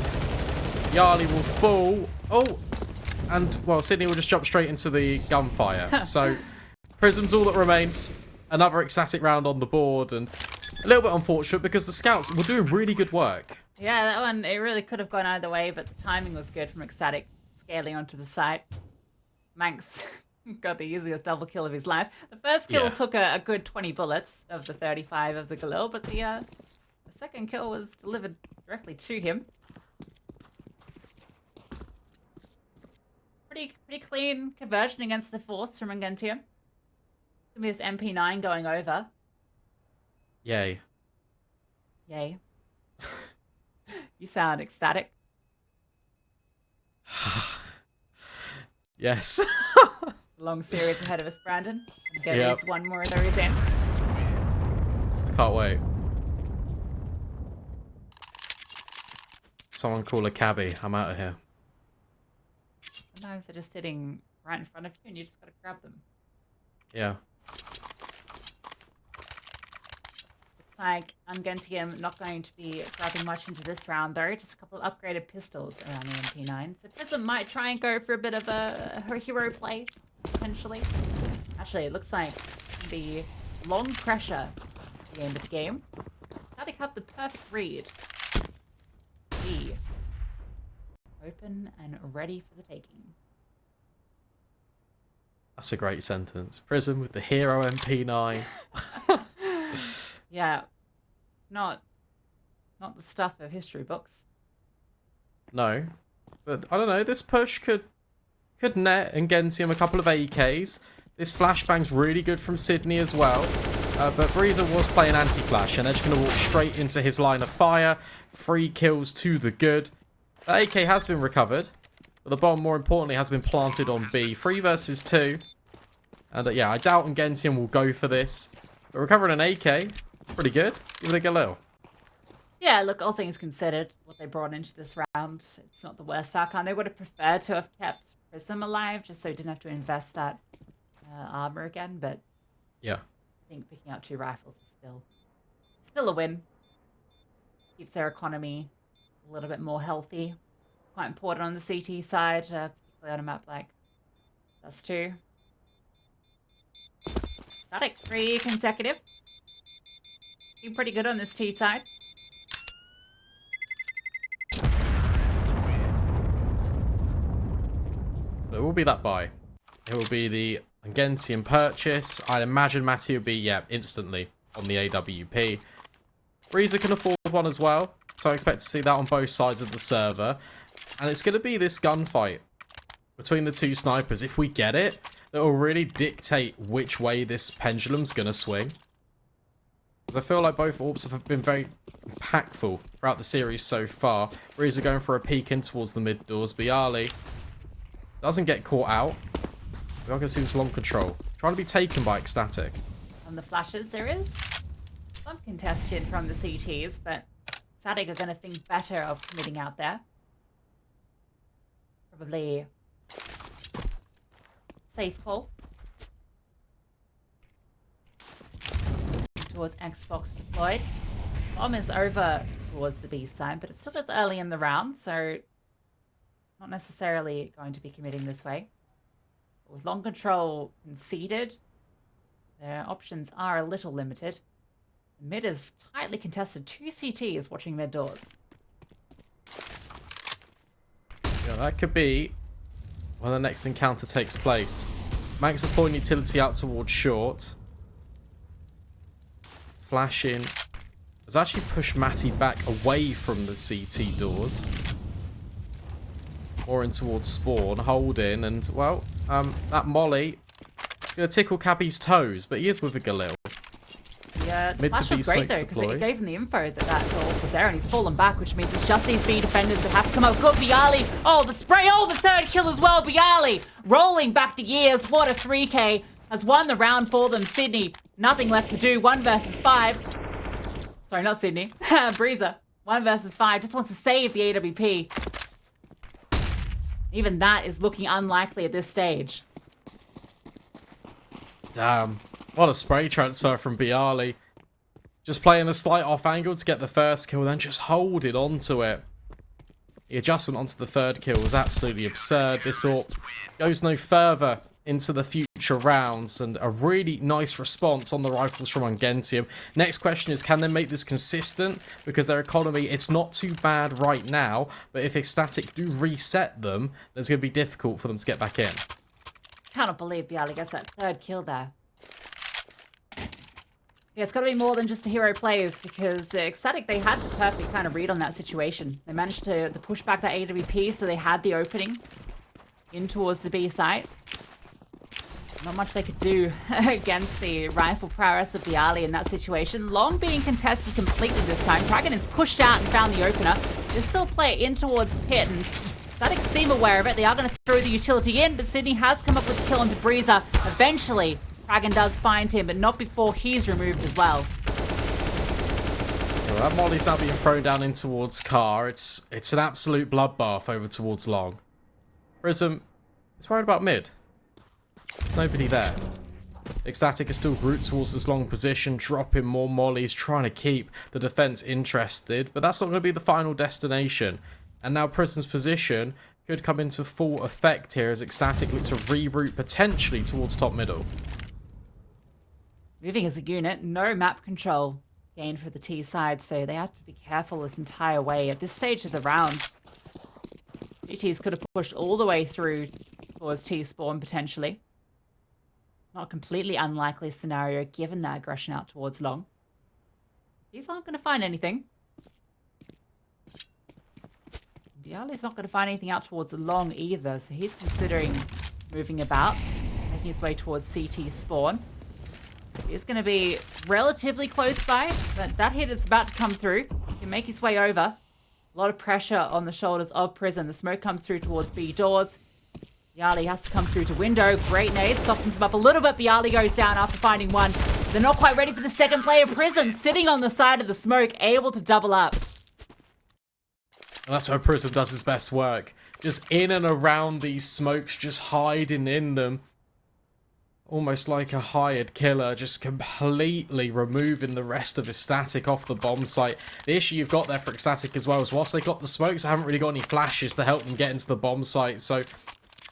Yali will fall. Oh, and, well, Sydney will just jump straight into the gunfire. So, Prism's all that remains. Another ecstatic round on the board, and a little bit unfortunate because the scouts were doing really good work. Yeah, that one, it really could have gone either way, but the timing was good from ecstatic scaling onto the site. Mankz got the easiest double kill of his life. The first kill took a good 20 bullets of the 35 of the Galil, but the second kill was delivered directly to him. Pretty clean conversion against the Force from UNGENTIUM. Gonna be this MP9 going over. Yay. Yay. You sound ecstatic. Yes. Long series ahead of us, Brandon. Get at least one more of those in. Can't wait. Someone call a cabbie. I'm out of here. Sometimes they're just sitting right in front of you and you just gotta grab them. Yeah. Looks like UNGENTIUM not going to be grabbing much into this round though. Just a couple of upgraded pistols around the MP9. So Prism might try and go for a bit of her hero play, potentially. Actually, it looks like the long pressure at the end of the game. Static have the perfect read. B. Open and ready for the taking. That's a great sentence. Prism with the hero MP9. Yeah, not the stuff of history books. No, but I don't know. This push could net UNGENTIUM a couple of AKs. This flashbang's really good from Sydney as well. But Brzer was playing anti-flash, and they're just going to walk straight into his line of fire. 3 kills to the good. The AK has been recovered, but the bomb, more importantly, has been planted on B. 3 versus 2. And yeah, I doubt UNGENTIUM will go for this. But recovering an AK, pretty good. Give it a Galil. Yeah, look, all things considered, what they brought into this round, it's not the worst outcome. They would have preferred to have kept Prism alive, just so he didn't have to invest that armor again. But yeah, I think picking out 2 rifles is still a win. Keeps their economy a little bit more healthy. Quite important on the CT side, particularly on a map like Dust2. Static 3 consecutive. Been pretty good on this T side. It will be that buy. It will be the UNGENTIUM purchase. I'd imagine Matty will be, instantly on the AWP. Brzer can afford one as well, so I expect to see that on both sides of the server. And it's going to be this gunfight between the 2 snipers. If we get it, that will really dictate which way this pendulum's going to swing. Because I feel like both orbs have been very impactful throughout the series so far. Brzer going for a peek in towards the mid doors. Bialy doesn't get caught out. We're not going to see this long control. Trying to be taken by ecstatic. On the flashes, there is some congestion from the CTs, but ecstatic are going to think better of committing out there. Probably safe call. Towards Xbox deployed. Bomb is over towards the B side, but it's still as early in the round, so not necessarily going to be committing this way. But with long control conceded, their options are a little limited. Mid is tightly contested. 2 CTs watching mid doors. Yeah, that could be when the next encounter takes place. Mankz deploying utility out towards short. Flash in. Has actually pushed Matty back away from the CT doors. More in towards spawn. Hold in. And, well, that molly is going to tickle Cabbi's toes. But he is with a Galil. Yeah, the Mid to flash B was great smokes though, because deploy. it gave him the info that door was there, and he's fallen back, which means it's just these B defenders that have to come out. Good, Bialy. Oh, the spray. Oh, the 3rd kill as well. Bialy rolling back the years. What a 3K. Has won the round for them. Sydney, nothing left to do. 1 versus 5. Sorry, not Sydney. Brzer. 1 versus 5. Just wants to save the AWP. Even that is looking unlikely at this stage. Damn. What a spray transfer from Bialy. Just playing a slight off angle to get the first kill, then just holding onto it. The adjustment onto the third kill was absolutely absurd. This AWP goes no further into the future rounds, and a really nice response on the rifles from UNGENTIUM. Next question is, can they make this consistent? Because their economy, it's not too bad right now, but if ECSTATIC do reset them, then it's going to be difficult for them to get back in. Cannot believe Bialy gets that third kill there. Yeah, it's got to be more than just the hero players, because ECSTATIC, they had the perfect kind of read on that situation. They managed to push back that AWP, so they had the opening in towards the B site. Not much they could do against the rifle prowess of Bialy in that situation. Long being contested completely this time. Kraken is pushed out and found the opener. There's still player in towards Pit, and ECSTATIC seem aware of it. They are going to throw the utility in, but Sydney has come up with a kill on GruByzer. Eventually, Kraken does find him, but not before he's removed as well. Well, that molly's now being thrown down in towards Car. It's an absolute bloodbath over towards Long. Prism is worried about mid. There's nobody there. ECSTATIC is still grouped towards this long position, dropping more mollies, trying to keep the defense interested, but that's not going to be the final destination. And now Prism's position could come into full effect here as ECSTATIC look to reroute potentially towards top middle. Moving as a unit, no map control gained for the T side, so they have to be careful this entire way. At this stage of the round, GTs could have pushed all the way through towards T spawn potentially. Not a completely unlikely scenario given that aggression out towards Long. These aren't going to find anything. Bialy's not going to find anything out towards Long either, so he's considering moving about, making his way towards CT spawn. He's going to be relatively close by, but that hit is about to come through. He can make his way over. A lot of pressure on the shoulders of Prism. The smoke comes through towards B doors. Bialy has to come through to window. Great nade. Softens him up a little bit. Bialy goes down after finding one. They're not quite ready for the second player. Prism sitting on the side of the smoke, able to double up. And that's where Prism does his best work. Just in and around these smokes, just hiding in them. Almost like a hired killer, just completely removing the rest of ECSTATIC off the bomb site. The issue you've got there for ECSTATIC as well is whilst they've got the smokes, they haven't really got any flashes to help them get into the bomb site. So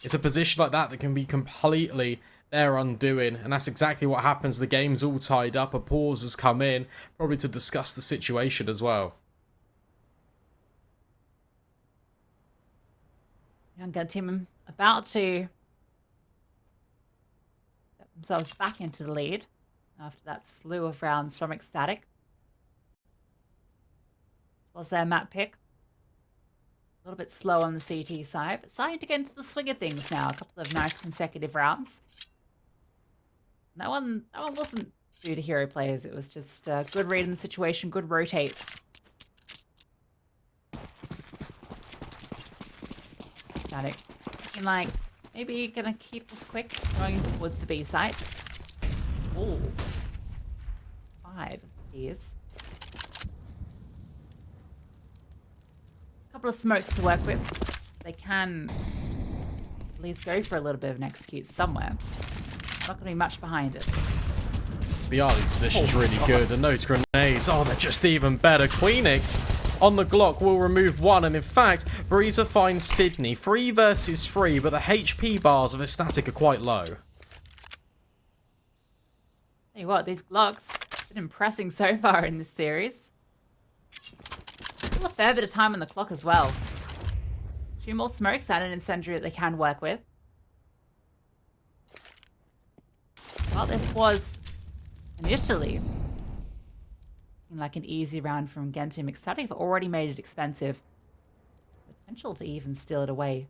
it's a position like that that can be completely their undoing. And that's exactly what happens. The game's all tied up. A pause has come in, probably to discuss the situation as well. UNGENTIUM about to get themselves back into the lead after that slew of rounds from ECSTATIC. This was their map pick. A little bit slow on the CT side, but starting to get into the swing of things now. A couple of nice consecutive rounds. That one wasn't due to hero players. It was just a good read in the situation, good rotates. ECSTATIC looking like maybe gonna keep this quick, going towards the B site. Oh, 5 of these. Couple of smokes to work with. They can at least go for a little bit of an execute somewhere. Not going to be much behind it. Bialy's position's really good, and those grenades, oh, they're just even better. Queenix on the Glock will remove one, and in fact, Brzer finds Sydney. 3 versus 3, but the HP bars of ECSTATIC are quite low. Tell you what, these Glocks have been impressing so far in this series. Still a fair bit of time on the clock as well. 2 more smokes and an incendiary that they can work with. Well, this was initially looking like an easy round from UNGENTIUM. ECSTATIC have already made it expensive. Potential to even steal it away.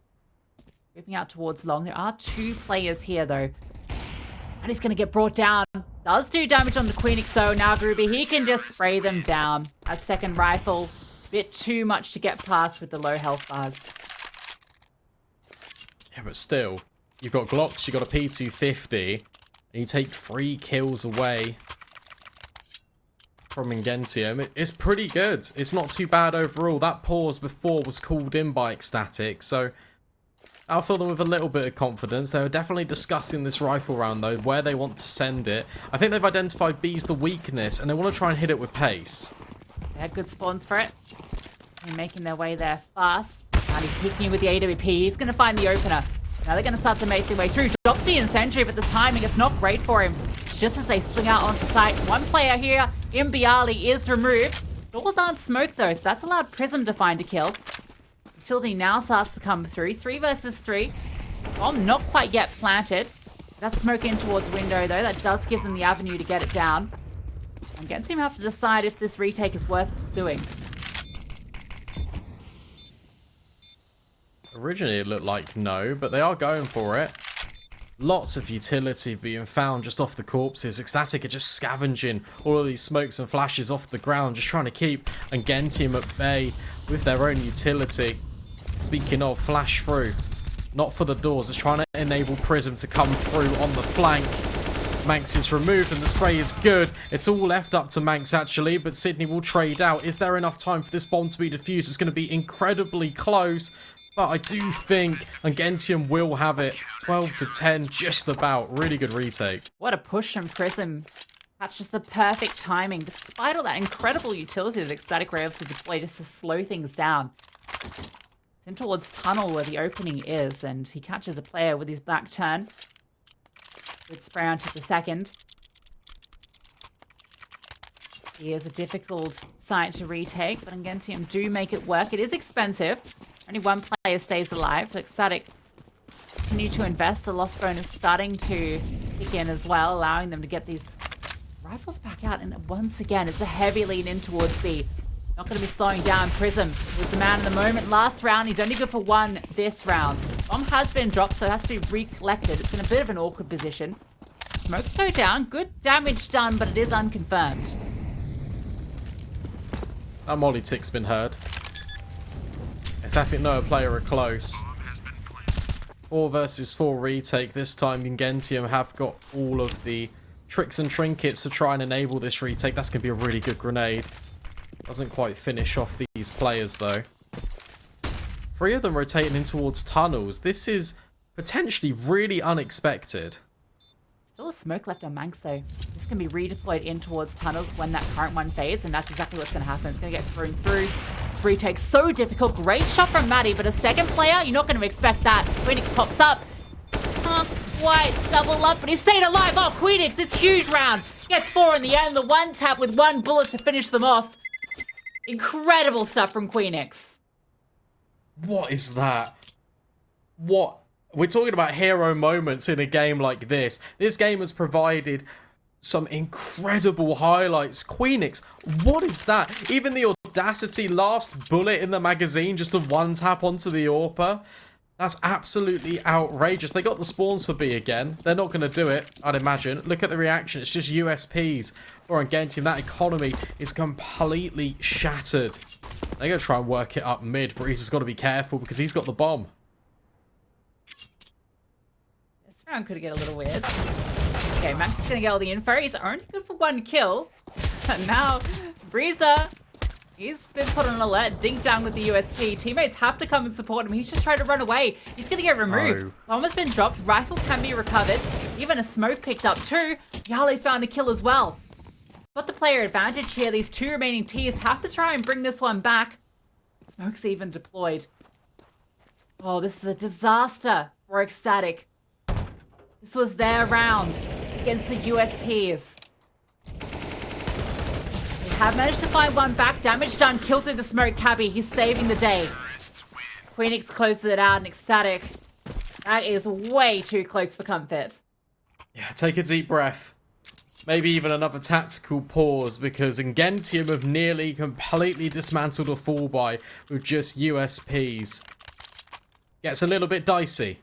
Moving out towards Long. There are 2 players here, though. And he's going to get brought down. Does do damage on the Queenix, though. Now GruBy, he can just spray them down. That second rifle, bit too much to get past with the low health bars. Yeah, but still, you've got Glocks, you've got a P250, and you take 3 kills away from UNGENTIUM. It's pretty good. It's not too bad overall. That pause before was called in by ECSTATIC, so I'll fill them with a little bit of confidence. They were definitely discussing this rifle round, though, where they want to send it. I think they've identified B's the weakness, and they want to try and hit it with pace. They had good spawns for it. They're making their way there fast. Marty picking with the AWP. He's going to find the opener. Now they're going to start to make their way through. Drops the Sentry, but the timing, it's not great for him. Just as they swing out onto site, one player here in Bialy is removed. Doors aren't smoked, though, so that's allowed Prism to find a kill. Utility now starts to come through. 3 versus 3. Bomb not quite yet planted. That smoke in towards window, though. That does give them the avenue to get it down. And UNGENTIUM have to decide if this retake is worth pursuing. Originally it looked like no, but they are going for it. Lots of utility being found just off the corpses. ECSTATIC are just scavenging all of these smokes and flashes off the ground, just trying to keep UNGENTIUM at bay with their own utility. Speaking of, flash through. Not for the doors. It's trying to enable Prism to come through on the flank. Mankz is removed and the spray is good. It's all left up to Mankz actually, but Sydney will trade out. Is there enough time for this bomb to be defused? It's going to be incredibly close. But I do think UNGENTIUM will have it. 12 to 10, just about. Really good retake. What a push from Prism. That's just the perfect timing. Despite all that incredible utility that ECSTATIC were able to deploy just to slow things down. It's in towards tunnel where the opening is, and he catches a player with his back turn. Good spray onto the second. Here's a difficult site to retake, but UNGENTIUM do make it work. It is expensive. Only one player stays alive. ECSTATIC continue to invest. The loss bonus starting to kick in as well, allowing them to get these rifles back out. And once again, it's a heavy lean in towards B. Not going to be slowing down. Prism was the man in the moment. Last round, he's only good for 1 this round. Bomb has been dropped, so it has to be recollected. It's in a bit of an awkward position. Smokes go down. Good damage done, but it is unconfirmed. That molly tick's been heard. ECSTATIC know a player are close. 4 versus 4 retake. This time UNGENTIUM have got all of the tricks and trinkets to try and enable this retake. That's going to be a really good grenade. Doesn't quite finish off these players though. 3 of them rotating in towards tunnels. This is potentially really unexpected. Still a smoke left on Mankz though. This can be redeployed in towards tunnels when that current one fades, and that's exactly what's going to happen. It's going to get thrown through. This retake so difficult. Great shot from Maddie, but a second player, you're not going to expect that. Queenix pops up. Can't quite double up, but he stayed alive. Oh, Queenix, it's huge round. Gets 4 in the end. The one tap with 1 bullet to finish them off. Incredible stuff from Queenix. What is that? What? We're talking about hero moments in a game like this. This game has provided some incredible highlights. Queenix, what is that? Even the audacity, last bullet in the magazine, just a 1 tap onto the AWPer. That's absolutely outrageous. They got the spawns for B again. They're not going to do it, I'd imagine. Look at the reaction. It's just USPs for UNGENTIUM. That economy is completely shattered. They're going to try and work it up mid. Breeze has got to be careful because he's got the bomb. This round could get a little weird. Okay, Max is going to get all the info. He's only good for 1 kill. And now, Breezer, he's been put on alert. Dink down with the USP. Teammates have to come and support him. He's just trying to run away. He's going to get removed. No. Bomb has been dropped. Rifle can be recovered. Even a smoke picked up too. Yali's found a kill as well. Got the player advantage here. These 2 remaining Ts have to try and bring this one back. Smoke's even deployed. Oh, this is a disaster for ECSTATIC. This was their round against the USPs. They have managed to find one back. Damage done. Killed through the smoke. Cabbi, he's saving the day. Queenix closes it out, and ECSTATIC, that is way too close for comfort. Yeah, take a deep breath. Maybe even another tactical pause, because UNGENTIUM have nearly completely dismantled a fall by with just USPs. Gets a little bit dicey.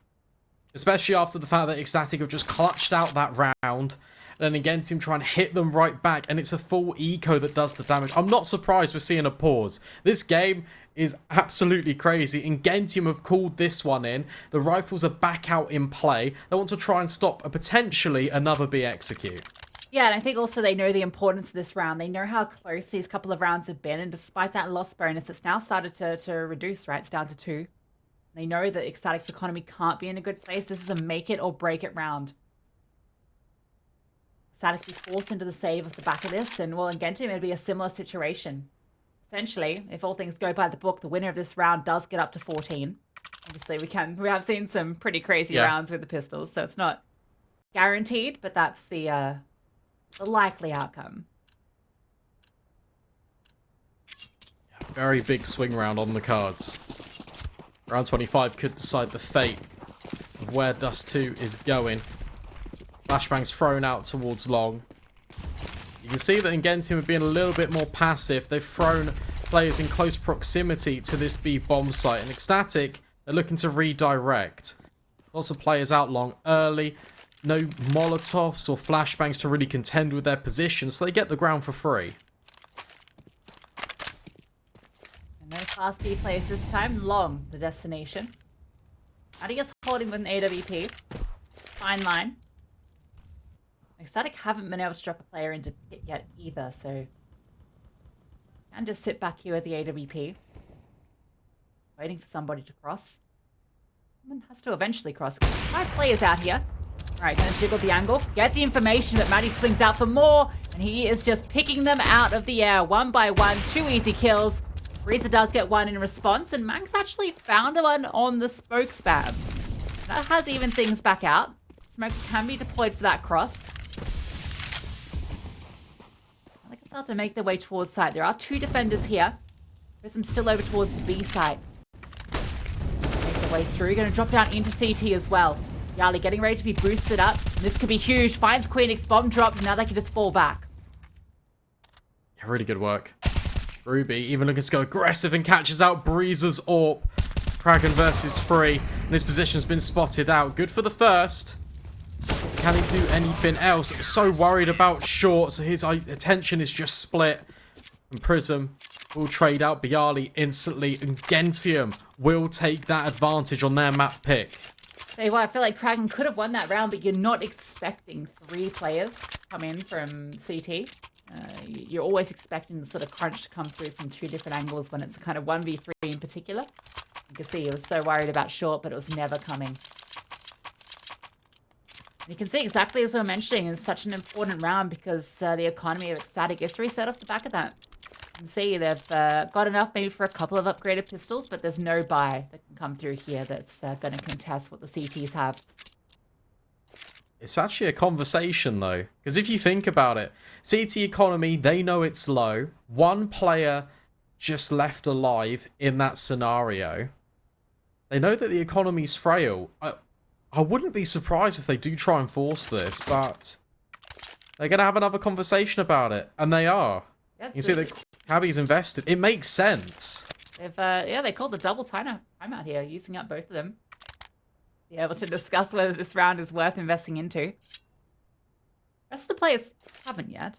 Especially after the fact that ECSTATIC have just clutched out that round. And then UNGENTIUM trying to hit them right back. And it's a full eco that does the damage. I'm not surprised we're seeing a pause. This game is absolutely crazy. UNGENTIUM have called this one in. The rifles are back out in play. They want to try and stop a potentially another B execute. Yeah, and I think also they know the importance of this round. They know how close these couple of rounds have been. And despite that loss bonus, it's now started to reduce, right? It's down to 2. They know that ECSTATIC's economy can't be in a good place. This is a make it or break it round. ECSTATIC be forced into the save of the back of this, and well, in UNGENTIUM, it'd be a similar situation. Essentially, if all things go by the book, the winner of this round does get up to 14. Obviously, we have seen some pretty crazy rounds with the pistols, so it's not guaranteed, but that's the likely outcome. Very big swing round on the cards. Round 25 could decide the fate of where Dust2 is going. Flashbang's thrown out towards long. You can see that UNGENTIUM have been a little bit more passive. They've thrown players in close proximity to this B bomb site. And ECSTATIC, they're looking to redirect. Lots of players out long early. No Molotovs or flashbangs to really contend with their position, so they get the ground for free. No fast B plays this time. Long, the destination. Adigas holding with an AWP. Fine line. ECSTATIC haven't been able to drop a player into pit yet either, so... And just sit back here with the AWP. Waiting for somebody to cross. Someone has to eventually cross. 5 players out here. Alright, gonna jiggle the angle. Get the information, but Matty swings out for more. And he is just picking them out of the air. 1 by 1, 2 easy kills. ECSTbrzer does get one in response, and Mankz actually found one on the smoke spam. That has even things back out. Smokes can be deployed for that cross. I think it's start to make their way towards site. There are 2 defenders here. Prism still over towards the B site. Make their way through. Going to drop down into CT as well. Yali getting ready to be boosted up. This could be huge. Finds Queenix bomb drop. Now they can just fall back. Yeah, really good work. GruBy even looking to go aggressive and catches out Breezer's AWP. Kraken versus 3. And his position's been spotted out. Good for the first. Can he do anything else? So worried about short, so his attention is just split. And Prism will trade out Bialy instantly. And UNGENTIUM will take that advantage on their map pick. Tell you what, I feel like Kraken could have won that round, but you're not expecting 3 players to come in from CT. You're always expecting the sort of crunch to come through from 2 different angles when it's a kind of 1v3 in particular. You can see he was so worried about short, but it was never coming. And you can see exactly as we were mentioning, it's such an important round because the economy of ECSTATIC is reset off the back of that. You can see they've got enough maybe for a couple of upgraded pistols, but there's no buy that can come through here that's going to contest what the CTs have. It's actually a conversation, though. Because if you think about it, CT economy, they know it's low. 1 player just left alive in that scenario. They know that the economy's frail. I wouldn't be surprised if they do try and force this, but they're going to have another conversation about it. And they are. Yeah, you see that Cabbi's invested. It makes sense. Yeah, they called the double timeout here, using up both of them. Be able to discuss whether this round is worth investing into. The rest of the players haven't yet.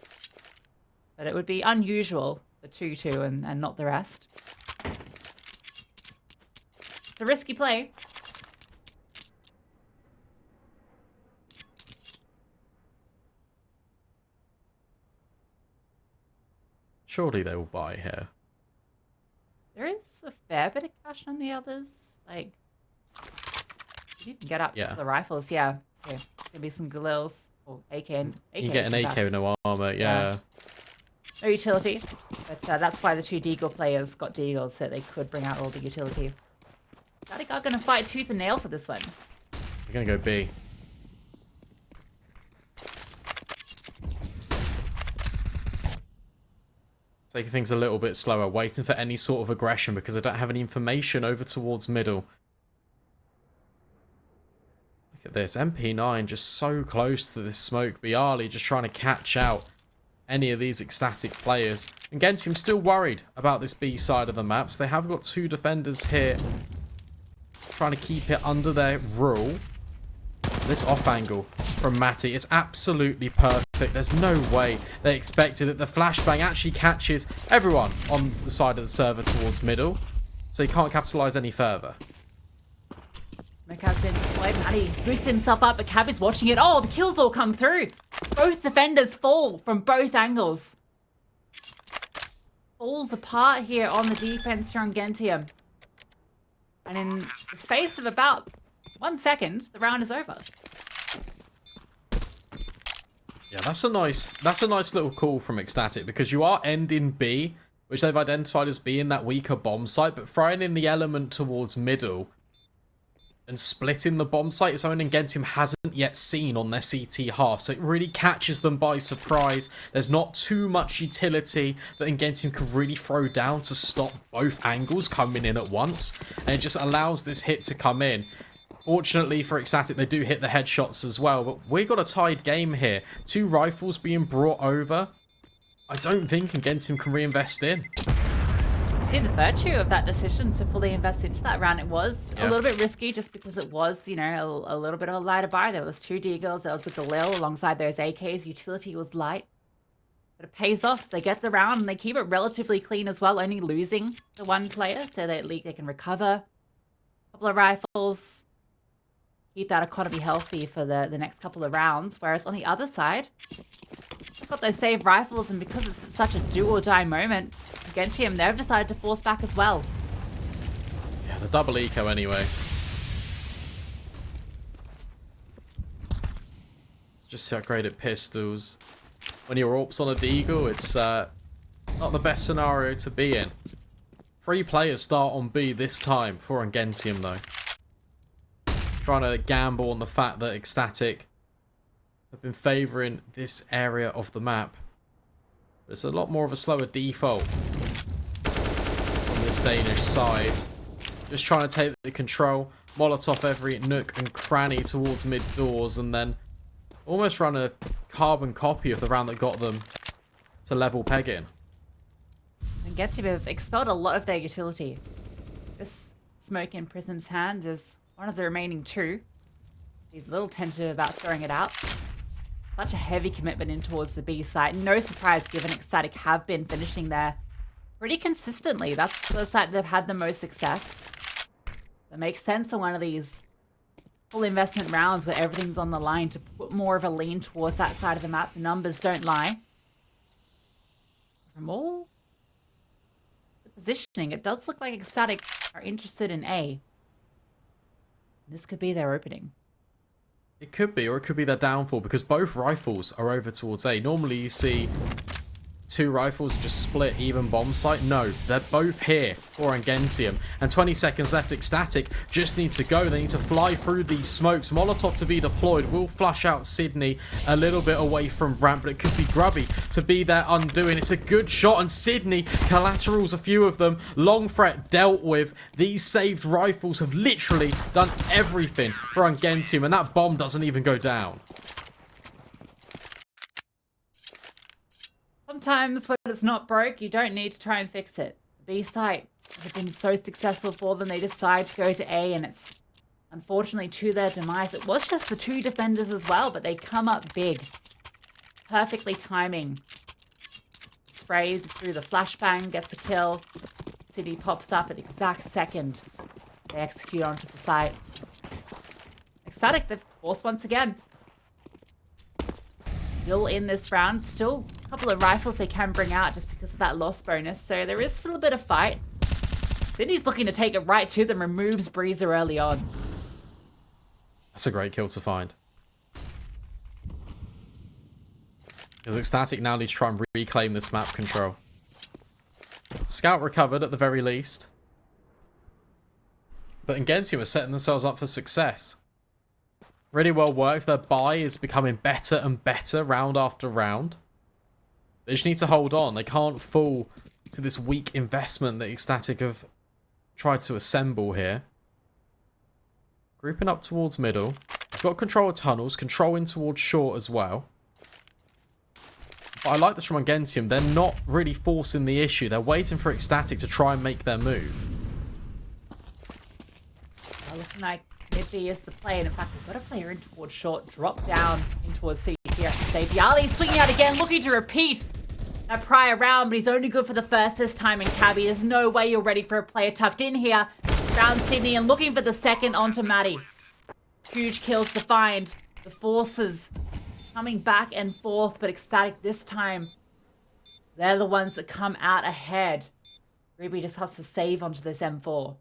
But it would be unusual for 2-2 and not the rest. It's a risky play. Surely they will buy here. There is a fair bit of cash on the others. Like, you can get up to the rifles, yeah. Okay, gonna be some Galils or AK. You get an AK with no armor, yeah. No utility, but that's why the 2 Deagle players got Deagles, so they could bring out all the utility. ECSTATIC are gonna fight tooth and nail for this one. They're gonna go B. Taking things a little bit slower, waiting for any sort of aggression because I don't have any information over towards middle. Look at this, MP9 just so close to this smoke. Bialy just trying to catch out any of these ECSTATIC players. And UNGENTIUM still worried about this B side of the maps. They have got 2 defenders here trying to keep it under their rule. This off angle from Matty is absolutely perfect. There's no way they expected it. The flashbang actually catches everyone on the side of the server towards middle. So he can't capitalize any further. Smoke has been deployed. Matty's boosted himself up, but Cabbi's watching it. Oh, the kills all come through. Both defenders fall from both angles. Falls apart here on the defense here on UNGENTIUM. And in the space of about 1 second, the round is over. Yeah, that's a nice little call from ECSTATIC, because you are ending B, which they've identified as being that weaker bomb site, but throwing in the element towards middle and splitting the bomb site is something UNGENTIUM hasn't yet seen on their CT half, so it really catches them by surprise. There's not too much utility that UNGENTIUM can really throw down to stop both angles coming in at once, and it just allows this hit to come in. Fortunately for ECSTATIC, they do hit the headshots as well, but we got a tied game here. 2 rifles being brought over. I don't think UNGENTIUM can reinvest in. See the virtue of that decision to fully invest into that round. It was a little bit risky just because it was, you know, a little bit of a lighter buy. There was 2 deagles, there was a Galil alongside those AKs. Utility was light. But it pays off. They get the round and they keep it relatively clean as well, only losing the 1 player, so that they can recover. A couple of rifles. Keep that economy healthy for the next couple of rounds. Whereas on the other side, they've got those saved rifles, and because it's such a do-or-die moment, UNGENTIUM, they've decided to force back as well. Yeah, the double eco anyway. Just so great at pistols. When your AWP's on a deagle, it's not the best scenario to be in. 3 players start on B this time for UNGENTIUM though. Trying to gamble on the fact that ECSTATIC have been favouring this area of the map. It's a lot more of a slower default on this Danish side. Just trying to take the control, Molotov every nook and cranny towards mid doors, and then almost run a carbon copy of the round that got them to level pegging. UNGENTIUM have expelled a lot of their utility. This smoke in Prism's hand is one of the remaining 2. He's a little tentative about throwing it out. Such a heavy commitment in towards the B site. No surprise given ECSTATIC have been finishing there pretty consistently. That's the site they've had the most success. That makes sense on one of these full investment rounds where everything's on the line to put more of a lean towards that side of the map. The numbers don't lie. From all the positioning, it does look like ECSTATIC are interested in A. This could be their opening. It could be, or it could be their downfall, because both rifles are over towards A. Normally you see 2 rifles just split even bomb site. No, they're both here for UNGENTIUM. And 20 seconds left. ECSTATIC just need to go. They need to fly through these smokes. Molotov to be deployed will flush out Sydney a little bit away from ramp, but it could be GruBy to be their undoing. It's a good shot, and Sydney collaterals a few of them. Long threat dealt with. These saved rifles have literally done everything for UNGENTIUM, and that bomb doesn't even go down. Sometimes when it's not broke, you don't need to try and fix it. The B site has been so successful for them, they decide to go to A, and it's unfortunately to their demise. It was just the 2 defenders as well, but they come up big. Perfectly timing. Sprayed through the flashbang, gets a kill. City pops up at the exact second they execute onto the site. ECSTATIC, they've forced once again. Still in this round, still a couple of rifles they can bring out just because of that loss bonus, so there is still a bit of fight. Sydney's looking to take it right to them, removes Breezer early on. That's a great kill to find. Because ECSTATIC now needs to try and reclaim this map control. Scout recovered at the very least. But UNGENTIUM are setting themselves up for success. Really well worked. Their buy is becoming better and better round after round. They just need to hold on. They can't fall to this weak investment that ECSTATIC have tried to assemble here. Grouping up towards middle. They've got control of tunnels. Control in towards short as well. But I like this from UNGENTIUM. They're not really forcing the issue. They're waiting for ECSTATIC to try and make their move. Looking like mid-B is the play, and in fact, we've got a player in towards short, drop down in towards CT, I should say. Bialy swinging out again, looking to repeat that prior round, but he's only good for the first this time in Cabbi. There's no way you're ready for a player tucked in here. Round Sydney and looking for the second onto Maddie. Huge kills to find. The forces coming back and forth, but ECSTATIC this time, they're the ones that come out ahead. GruBy just has to save onto this M4.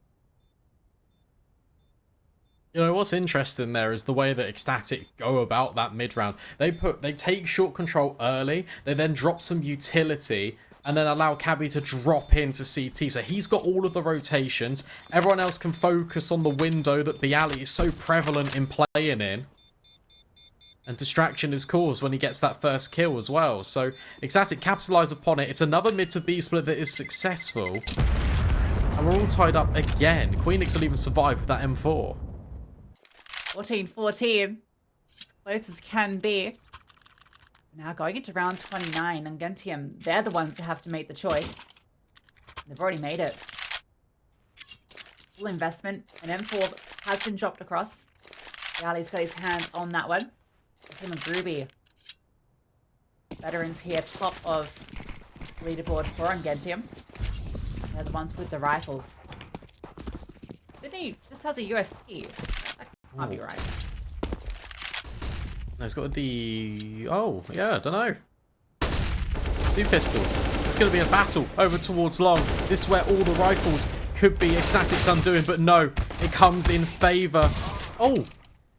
You know, what's interesting there is the way that ECSTATIC go about that mid-round. They take short control early, they then drop some utility, and then allow Cabbi to drop into CT. So he's got all of the rotations. Everyone else can focus on the window that Bialy is so prevalent in playing in. And distraction is caused when he gets that first kill as well. So ECSTATIC capitalise upon it. It's another mid to B split that is successful. And we're all tied up again. Queenix will even survive with that M4. 14-14. Close as can be. Now going into round 29, UNGENTIUM, they're the ones that have to make the choice. They've already made it. Full investment. An M4 has been dropped across. Bialy's got his hands on that one. UNG GruBy. Veterans here, top of leaderboard for UNGENTIUM. They're the ones with the rifles. Sydney just has a USP. That can't be right. No, it's got a D... Oh, yeah, I don't know. 2 pistols. It's going to be a battle over towards long. This is where all the rifles could be ECSTATIC's undoing, but no, it comes in favour. Oh,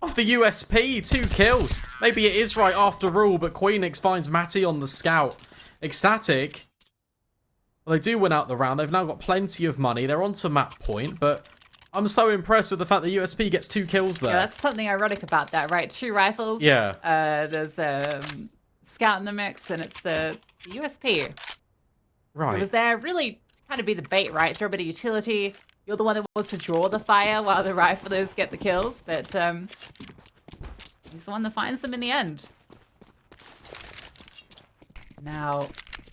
of the USP, 2 kills. Maybe it is right after all, but Queenix finds Matty on the scout. ECSTATIC, well, they do win out the round. They've now got plenty of money. They're on to map point, but I'm so impressed with the fact that USP gets 2 kills there. Yeah, that's something ironic about that, right? 2 rifles. Yeah. There's a scout in the mix, and it's the USP. Right. It was there really kind of be the bait, right? Throw a bit of utility. You're the one that wants to draw the fire while the riflers get the kills, but he's the one that finds them in the end. Now,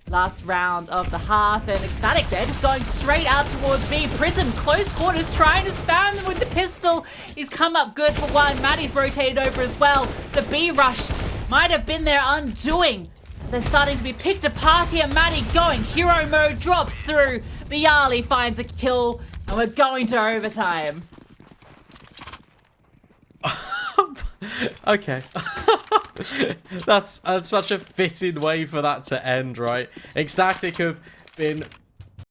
last round of the half, and ECSTATIC there, just going straight out towards B. Prism, close quarters, trying to spam them with the pistol. He's come up good for one. Matty's rotated over as well. The B rush might have been their undoing. They're starting to be picked apart here. Matty going. Hero mode drops through. Bialy finds a kill, and we're going to overtime. Okay. That's such a fitting way for that to end, right? ECSTATIC have been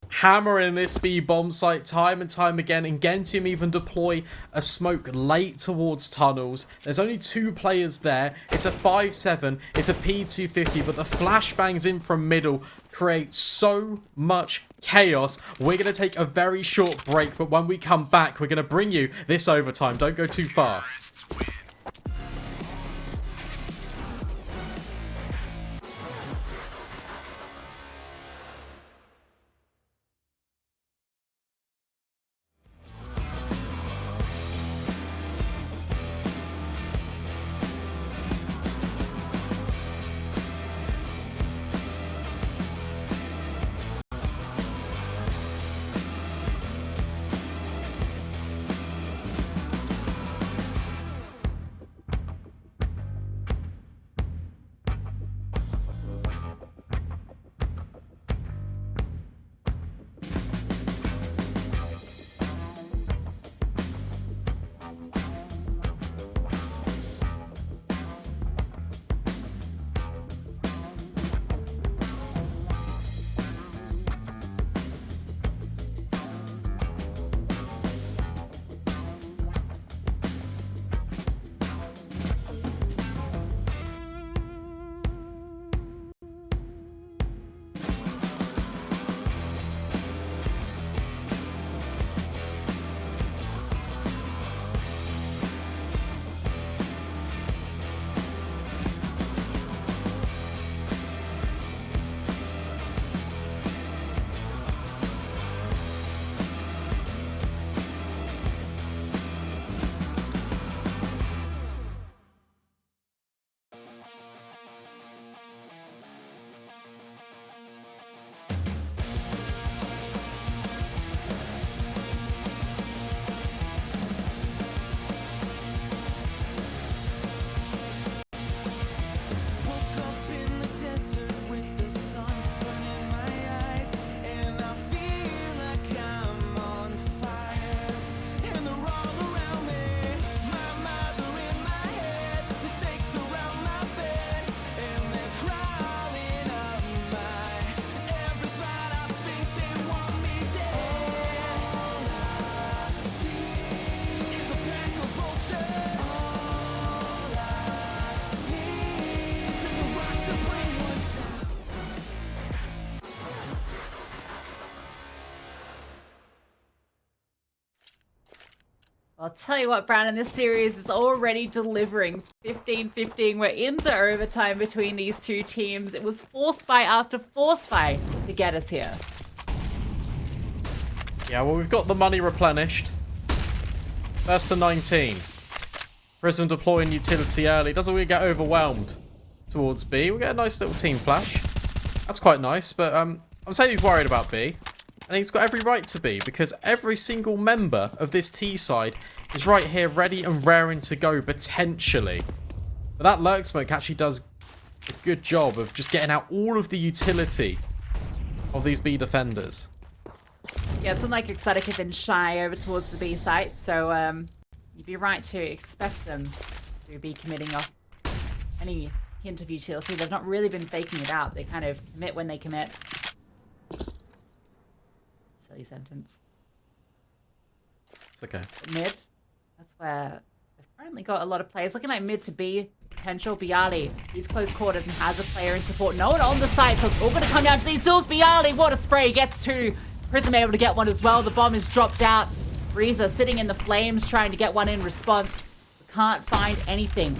hammering this B bomb site time and time again. UNGENTIUM even deploy a smoke late towards tunnels. There's only 2 players there. It's a 5-7. It's a P250, but the flashbangs in from middle create so much chaos. We're going to take a very short break, but when we come back, we're going to bring you this overtime. Don't go too far. I'll tell you what, Brandon, this series is already delivering. 15-15. We're into overtime between these two teams. It was force fight after force fight to get us here. Yeah, well, we've got the money replenished. First to 19. Prism deploying utility early. Doesn't really get overwhelmed towards B. We get a nice little team flash. That's quite nice, but I'm saying he's worried about B. And he's got every right to be, because every single member of this T side is right here ready and raring to go, potentially. But that lurk smoke actually does a good job of just getting out all of the utility of these B defenders. Yeah, it's not like ECSTATIC have been shy over towards the B site, so you'd be right to expect them to be committing off any hint of utility. They've not really been faking it out. They kind of commit when they commit. Silly sentence. It's okay. Mid, that's where they've currently got a lot of players. Looking like mid to B potential. Bialy, he's close quarters and has a player in support. No one on the site, so it's all going to come down to these duels. Bialy, what a spray, gets two. Prism able to get one as well. The bomb is dropped out. Breezer sitting in the flames trying to get one in response. Can't find anything.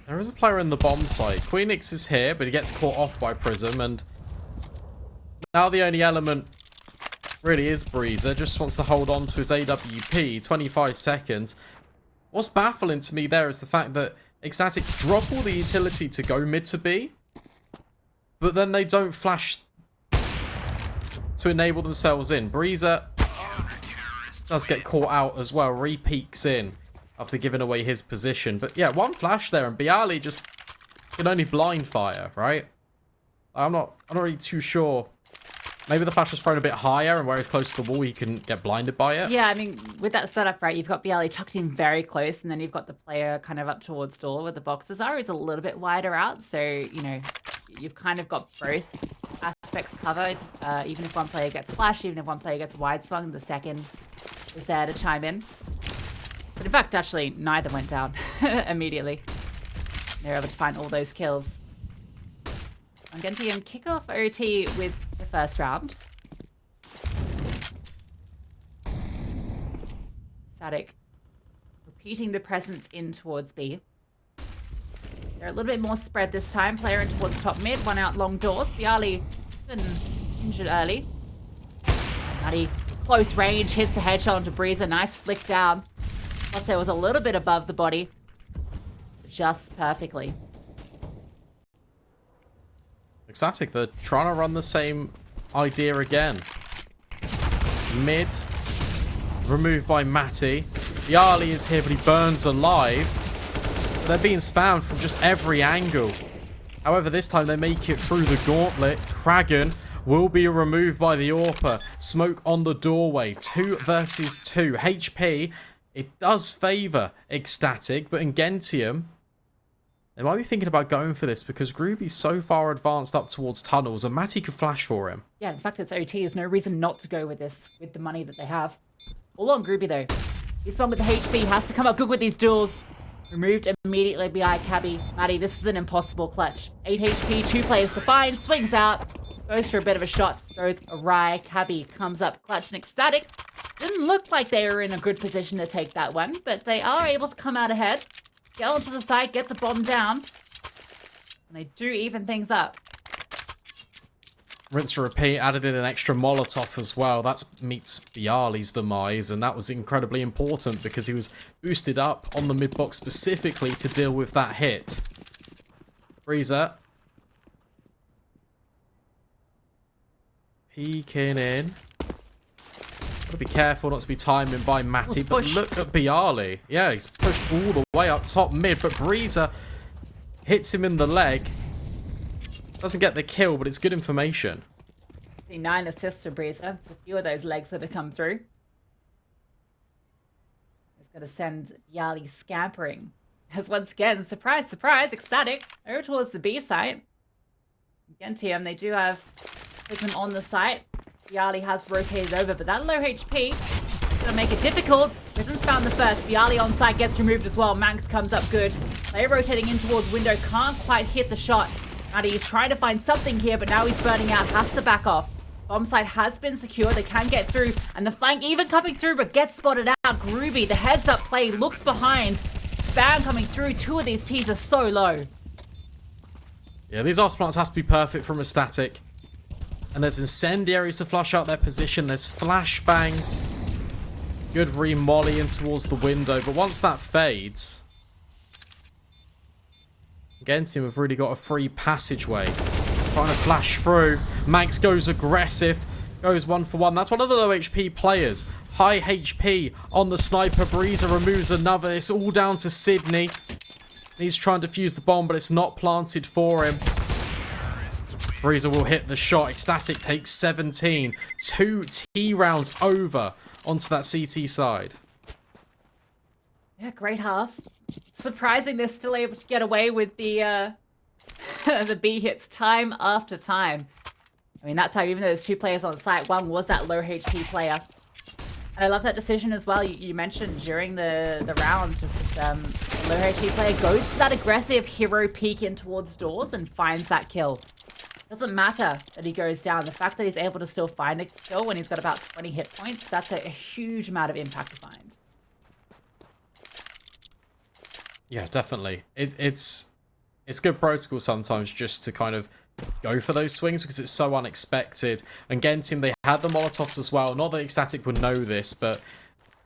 There is a player in the bomb site. Queenix is here, but he gets caught off by Prism, and now the only element really is Breezer. Just wants to hold on to his AWP. 25 seconds. What's baffling to me there is the fact that ECSTATIC drop all the utility to go mid to B, but then they don't flash to enable themselves in. Breezer does get caught out as well. Re-peeks in after giving away his position. But yeah, one flash there, and Bialy just can only blind fire, right? I'm not really too sure. Maybe the flash was thrown a bit higher, and where he's close to the wall, he can get blinded by it. Yeah, I mean, with that setup, right, you've got Bialy tucked in very close, and then you've got the player kind of up towards door where the boxes are. He's a little bit wider out, so, you know, you've kind of got both aspects covered. Even if one player gets flash, even if one player gets wide swung, the second is there to chime in. But in fact, actually, neither went down immediately. They're able to find all those kills. UNGENTIUM kick off OT with the first round. ECSTATIC repeating the presence in towards B. They're a little bit more spread this time. Player in towards top mid, one out long doors. Bialy been injured early. Nutty, close range, hits the headshot onto Breezer. Nice flick down. Also was a little bit above the body. Just perfectly. ECSTATIC, they're trying to run the same idea again. Mid, removed by Matty. Bialy is here, but he burns alive. They're being spammed from just every angle. However, this time they make it through the gauntlet. Kragan will be removed by the AWPer. Smoke on the doorway. 2 versus 2. HP, it does favour ECSTATIC, but UNGENTIUM, they might be thinking about going for this because GruBy's so far advanced up towards tunnels, and Matty could flash for him. Yeah, in fact, it's OT. There's no reason not to go with this, with the money that they have. All on GruBy, though. This one with the HP has to come up good with these duels. Removed immediately by Cabbi. Matty, this is an impossible clutch. 8 HP, 2 players to find. Swings out. Goes for a bit of a shot. Goes awry. Cabbi comes up clutch and ECSTATIC. Didn't look like they were in a good position to take that one, but they are able to come out ahead. Get onto the side, get the bomb down. And they do even things up. Rinse and repeat, added in an extra Molotov as well. That meets Bialy's demise, and that was incredibly important because he was boosted up on the mid-box specifically to deal with that hit. Breezer. Peeking in. Gotta be careful not to be timing by Matty, but look at Bialy. Yeah, he's pushed all the way up top mid, but Breezer hits him in the leg. Doesn't get the kill, but it's good information. 9 assists for Breezer. There's a few of those legs that have come through. It's going to send Bialy scampering. As once again, surprise, surprise, ECSTATIC over towards the B site. UNGENTIUM, they do have Prism on the site. Bialy has rotated over, but that low HP is going to make it difficult. Prism's found the first. Bialy on site gets removed as well. Mankz comes up good. Player rotating in towards window. Can't quite hit the shot. Matty is trying to find something here, but now he's burning out. Has to back off. Bomb site has been secured. They can get through. And the flank even coming through, but gets spotted out. GruBy, the heads-up play, looks behind. Spam coming through. Two of these T's are so low. Yeah, these off plants have to be perfect from a static. And there's incendiaries to flush out their position. There's flashbangs. Good re-molly in towards the window. But once that fades, UNGENTIUM have really got a free passageway. Trying to flash through. Mankz goes aggressive. Goes 1-for-1. That's one of the low HP players. High HP on the SniperBrzer. Removes another. It's all down to Sydney. He's trying to defuse the bomb, but it's not planted for him. Brzer will hit the shot. ECSTATIC takes 17. 2 T rounds over onto that CT side. Yeah, great half. Surprising they're still able to get away with the the B hits time after time. I mean, that time, even though there's 2 players on site, one was that low HP player. And I love that decision as well. You mentioned during the round, just low HP player goes for that aggressive hero peek in towards doors and finds that kill. Doesn't matter that he goes down. The fact that he's able to still find a kill when he's got about 20 hit points, that's a huge amount of impact to find. Yeah, definitely. It's good protocol sometimes just to kind of go for those swings because it's so unexpected. And UNGENTIUM, they had the Molotovs as well. Not that ECSTATIC would know this, but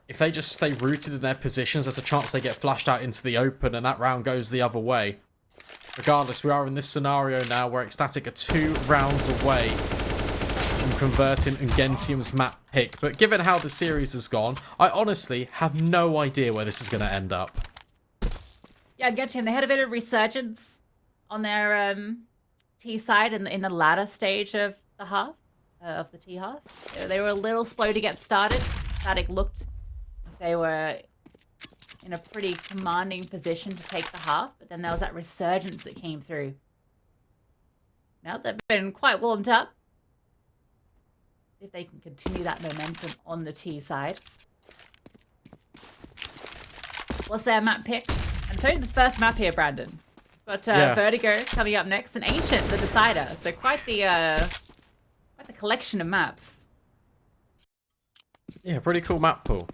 if they just stay rooted in their positions, there's a chance they get flashed out into the open and that round goes the other way. Regardless, we are in this scenario now where ECSTATIC are 2 rounds away from converting UNGENTIUM's map pick. But given how the series has gone, I honestly have no idea where this is going to end up. Yeah, UNGENTIUM, they had a bit of resurgence on their T side in the latter stage of the half, of the T half. They were a little slow to get started. ECSTATIC looked like they were in a pretty commanding position to take the half, but then there was that resurgence that came through. Now they've been quite warmed up. See if they can continue that momentum on the T side. What's their map pick? And so the first map here, Brandon. Got Vertigo coming up next, and Ancient, the decider. So quite the collection of maps. Yeah, pretty cool map pool.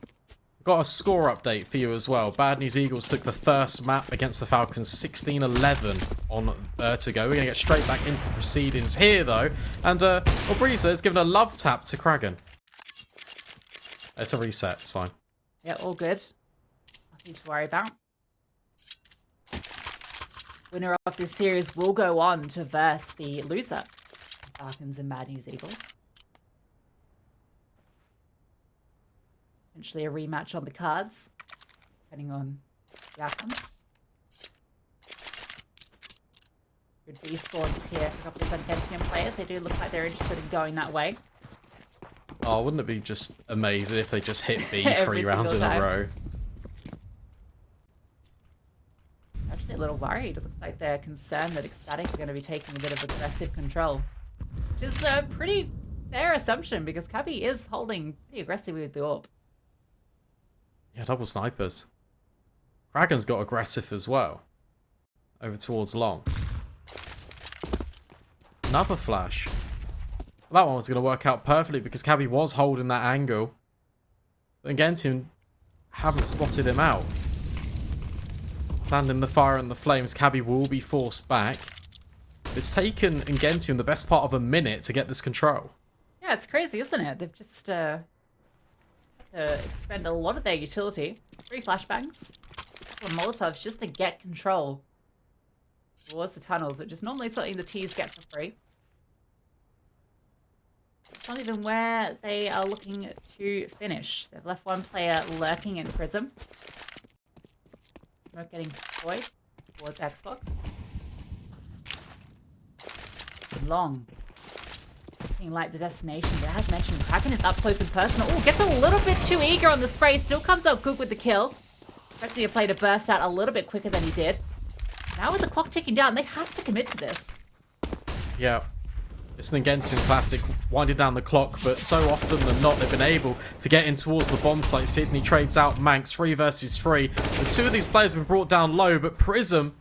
Got a score update for you as well. Bad News Eagles took the first map against the Falcons 16-11 on Vertigo. We're going to get straight back into the proceedings here, though. And Brzer has given a love tap to Kragan. It's a reset. It's fine. Yeah, all good. Nothing to worry about. Winner of this series will go on to verse the loser, Falcons and Bad News Eagles. Potentially a rematch on the cards, depending on the outcomes. Good B spawns here for a couple of UNGENTIUM players. They do look like they're interested in going that way. Oh, wouldn't it be just amazing if they just hit B 3 rounds in a row? Actually a little worried. It looks like they're concerned that ECSTATIC are going to be taking a bit of aggressive control. Which is a pretty fair assumption because Cabbi is holding pretty aggressively with the AWP. Yeah, double snipers. Kragan's got aggressive as well. Over towards long. Another flash. Well, that one was going to work out perfectly because Cabbi was holding that angle. But UNGENTIUM haven't spotted him out. Standing the fire and the flames, Cabbi will be forced back. It's taken UNGENTIUM the best part of a minute to get this control. Yeah, it's crazy, isn't it? They've just to expend a lot of their utility. 3 flashbangs, a couple of Molotovs just to get control towards the tunnels, which is normally something the T's get for free. It's not even where they are looking to finish. They've left one player lurking in Prism. Smoke getting deployed towards Xbox. Long. Looking like the destination. There has mentioned Kragan is up close and personal. Oh, gets a little bit too eager on the spray. Still comes up good with the kill. Expecting a play to burst out a little bit quicker than he did. Now with the clock ticking down, they have to commit to this. Yeah. It's an UNGENTIUM classic, winding down the clock, but so often than not, they've been able to get in towards the bomb site. Sydney trades out Mankz, 3 versus 3. The 2 of these players have been brought down low, but Prism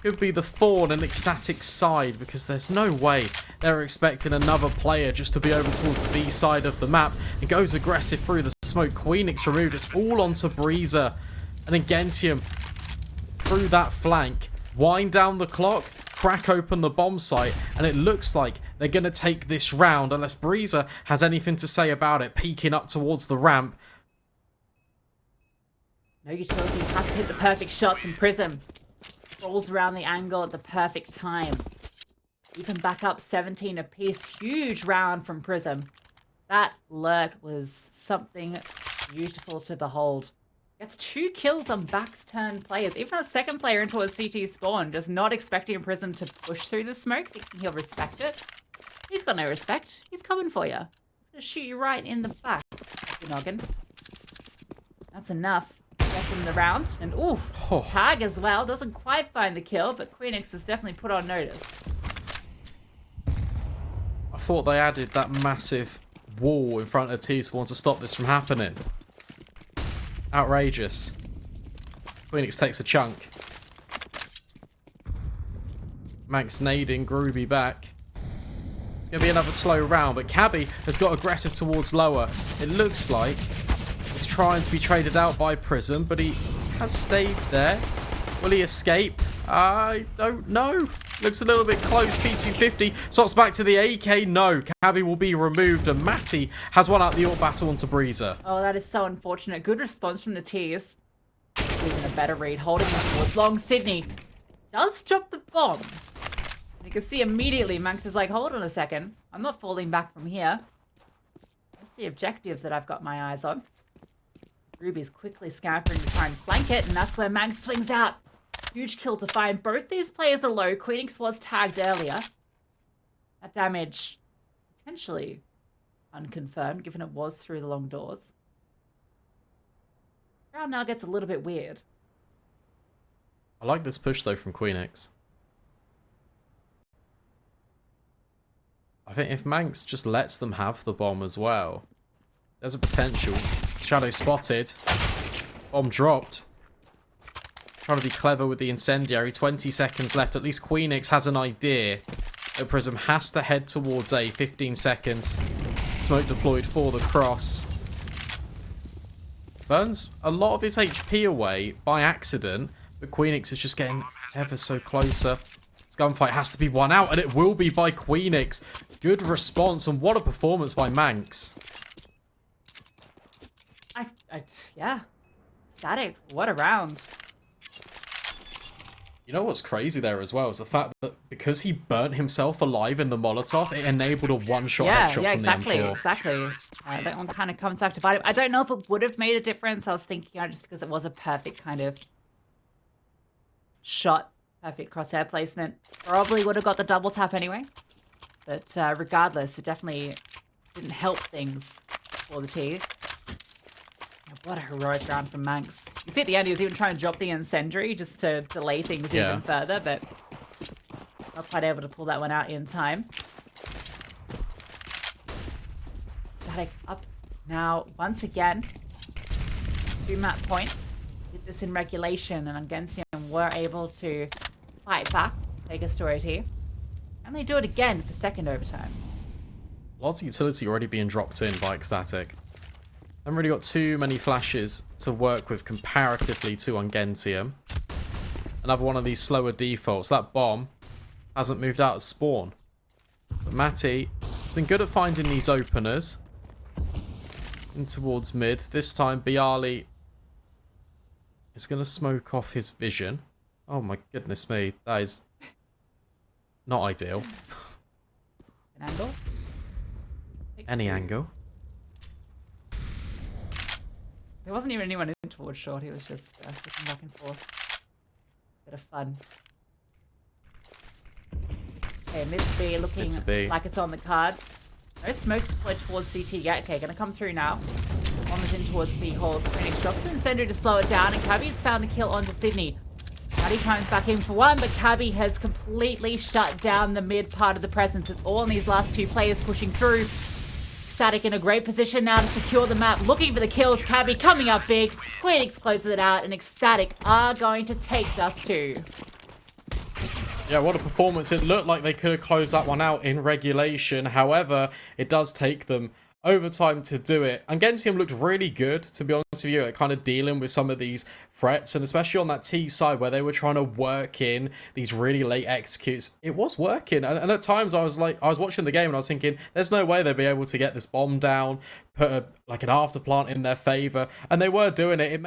could be the thorn in ECSTATIC's side, because there's no way they're expecting another player just to be over towards the B side of the map. It goes aggressive through the smoke. Queenix removed. It's all onto Brzer and UNGENTIUM through that flank. Wind down the clock, crack open the bomb site, and it looks like they're going to take this round unless Brzer has anything to say about it, peeking up towards the ramp. No utility has to hit the perfect shots, and Prism rolls around the angle at the perfect time. Even back up 17 apiece. Huge round from Prism. That lurk was something beautiful to behold. Gets 2 kills on Back's turn players. Even a second player into a CT spawn, just not expecting Prism to push through the smoke, thinking he'll respect it. He's got no respect. He's coming for you. He's going to shoot you right in the back, your noggin. That's enough. In the round, and tag as well. Doesn't quite find the kill, but Queenix has definitely put on notice. I thought they added that massive wall in front of T-Spawn to stop this from happening. Outrageous. Queenix takes a chunk. Mankz nading GruBy back. It's going to be another slow round, but Cabbi has got aggressive towards lower. It looks like he's trying to be traded out by Prism, but he has stayed there. Will he escape? I don't know. Looks a little bit close. P250 swaps back to the AK. No, Cabbi will be removed, and Matty has won out the AWP battle onto Brzer. Oh, that is so unfortunate. Good response from the Tears. Even a better read, holding him towards long. Sydney does drop the bomb. You can see immediately Mankz is like, hold on a second. I'm not falling back from here. That's the objective that I've got my eyes on. GruBy's quickly scampering to try and flank it, and that's where Mankz swings out. Huge kill to find. Both these players are low. Queenix was tagged earlier. That damage potentially unconfirmed, given it was through the long doors. Round now gets a little bit weird. I like this push, though, from Queenix. I think if Mankz just lets them have the bomb as well, there's a potential. Shadow spotted. Bomb dropped. Trying to be clever with the incendiary. 20 seconds left. At least Queenix has an idea that Prism has to head towards A. 15 seconds. Smoke deployed for the cross. Burns a lot of his HP away by accident, but Queenix is just getting ever so closer. This gunfight has to be won out, and it will be by Queenix. Good response, and what a performance by Mankz. Yeah. Static. What a round. You know what's crazy there as well is the fact that because he burnt himself alive in the Molotov, it enabled a one-shot headshot from the M4. Exactly. That one kind of comes back to bite him. I don't know if it would have made a difference. I was thinking just because it was a perfect kind of shot, perfect crosshair placement. Probably would have got the double tap anyway. But regardless, it definitely didn't help things for the T. What a heroic round from Mankz. You see at the end, he was even trying to drop the incendiary just to delay things even further, but not quite able to pull that one out in time. Static up now once again. 2-map point. Did this in regulation, and UNGENTIUM were able to fight back, take a story T. And they do it again for second overtime. Lots of utility already being dropped in by ECSTATIC. Haven't really got too many flashes to work with comparatively to UNGENTIUM. Another one of these slower defaults. That bomb hasn't moved out of spawn. But Matty has been good at finding these openers. In towards mid. This time Bialy is going to smoke off his vision. Oh my goodness me. That is not ideal. An angle? Any angle. There wasn't even anyone in towards short. He was just looking back and forth. Bit of fun. Okay, mid to B looking like it's on the cards. No smoke deployed towards CT yet. Okay, gonna come through now. One is in towards B halls. Queenix drops an incendiary to slow it down, and Cabbi's found the kill onto Sydney. Matty comes back in for one, but Cabbi has completely shut down the mid part of the presence. It's all on these last two players pushing through. Static in a great position now to secure the map, looking for the kills. Cabbi coming up big. Queenix closes it out, and ECSTATIC are going to take Dust2. Yeah, what a performance. It looked like they could have closed that one out in regulation. However, it does take them overtime to do it. UNGENTIUM looked really good, to be honest with you, at kind of dealing with some of these threats, and especially on that T side where they were trying to work in these really late executes. It was working, and at times I was watching the game and I was thinking, there's no way they'd be able to get this bomb down, put like an after plant in their favor, and they were doing it. It makes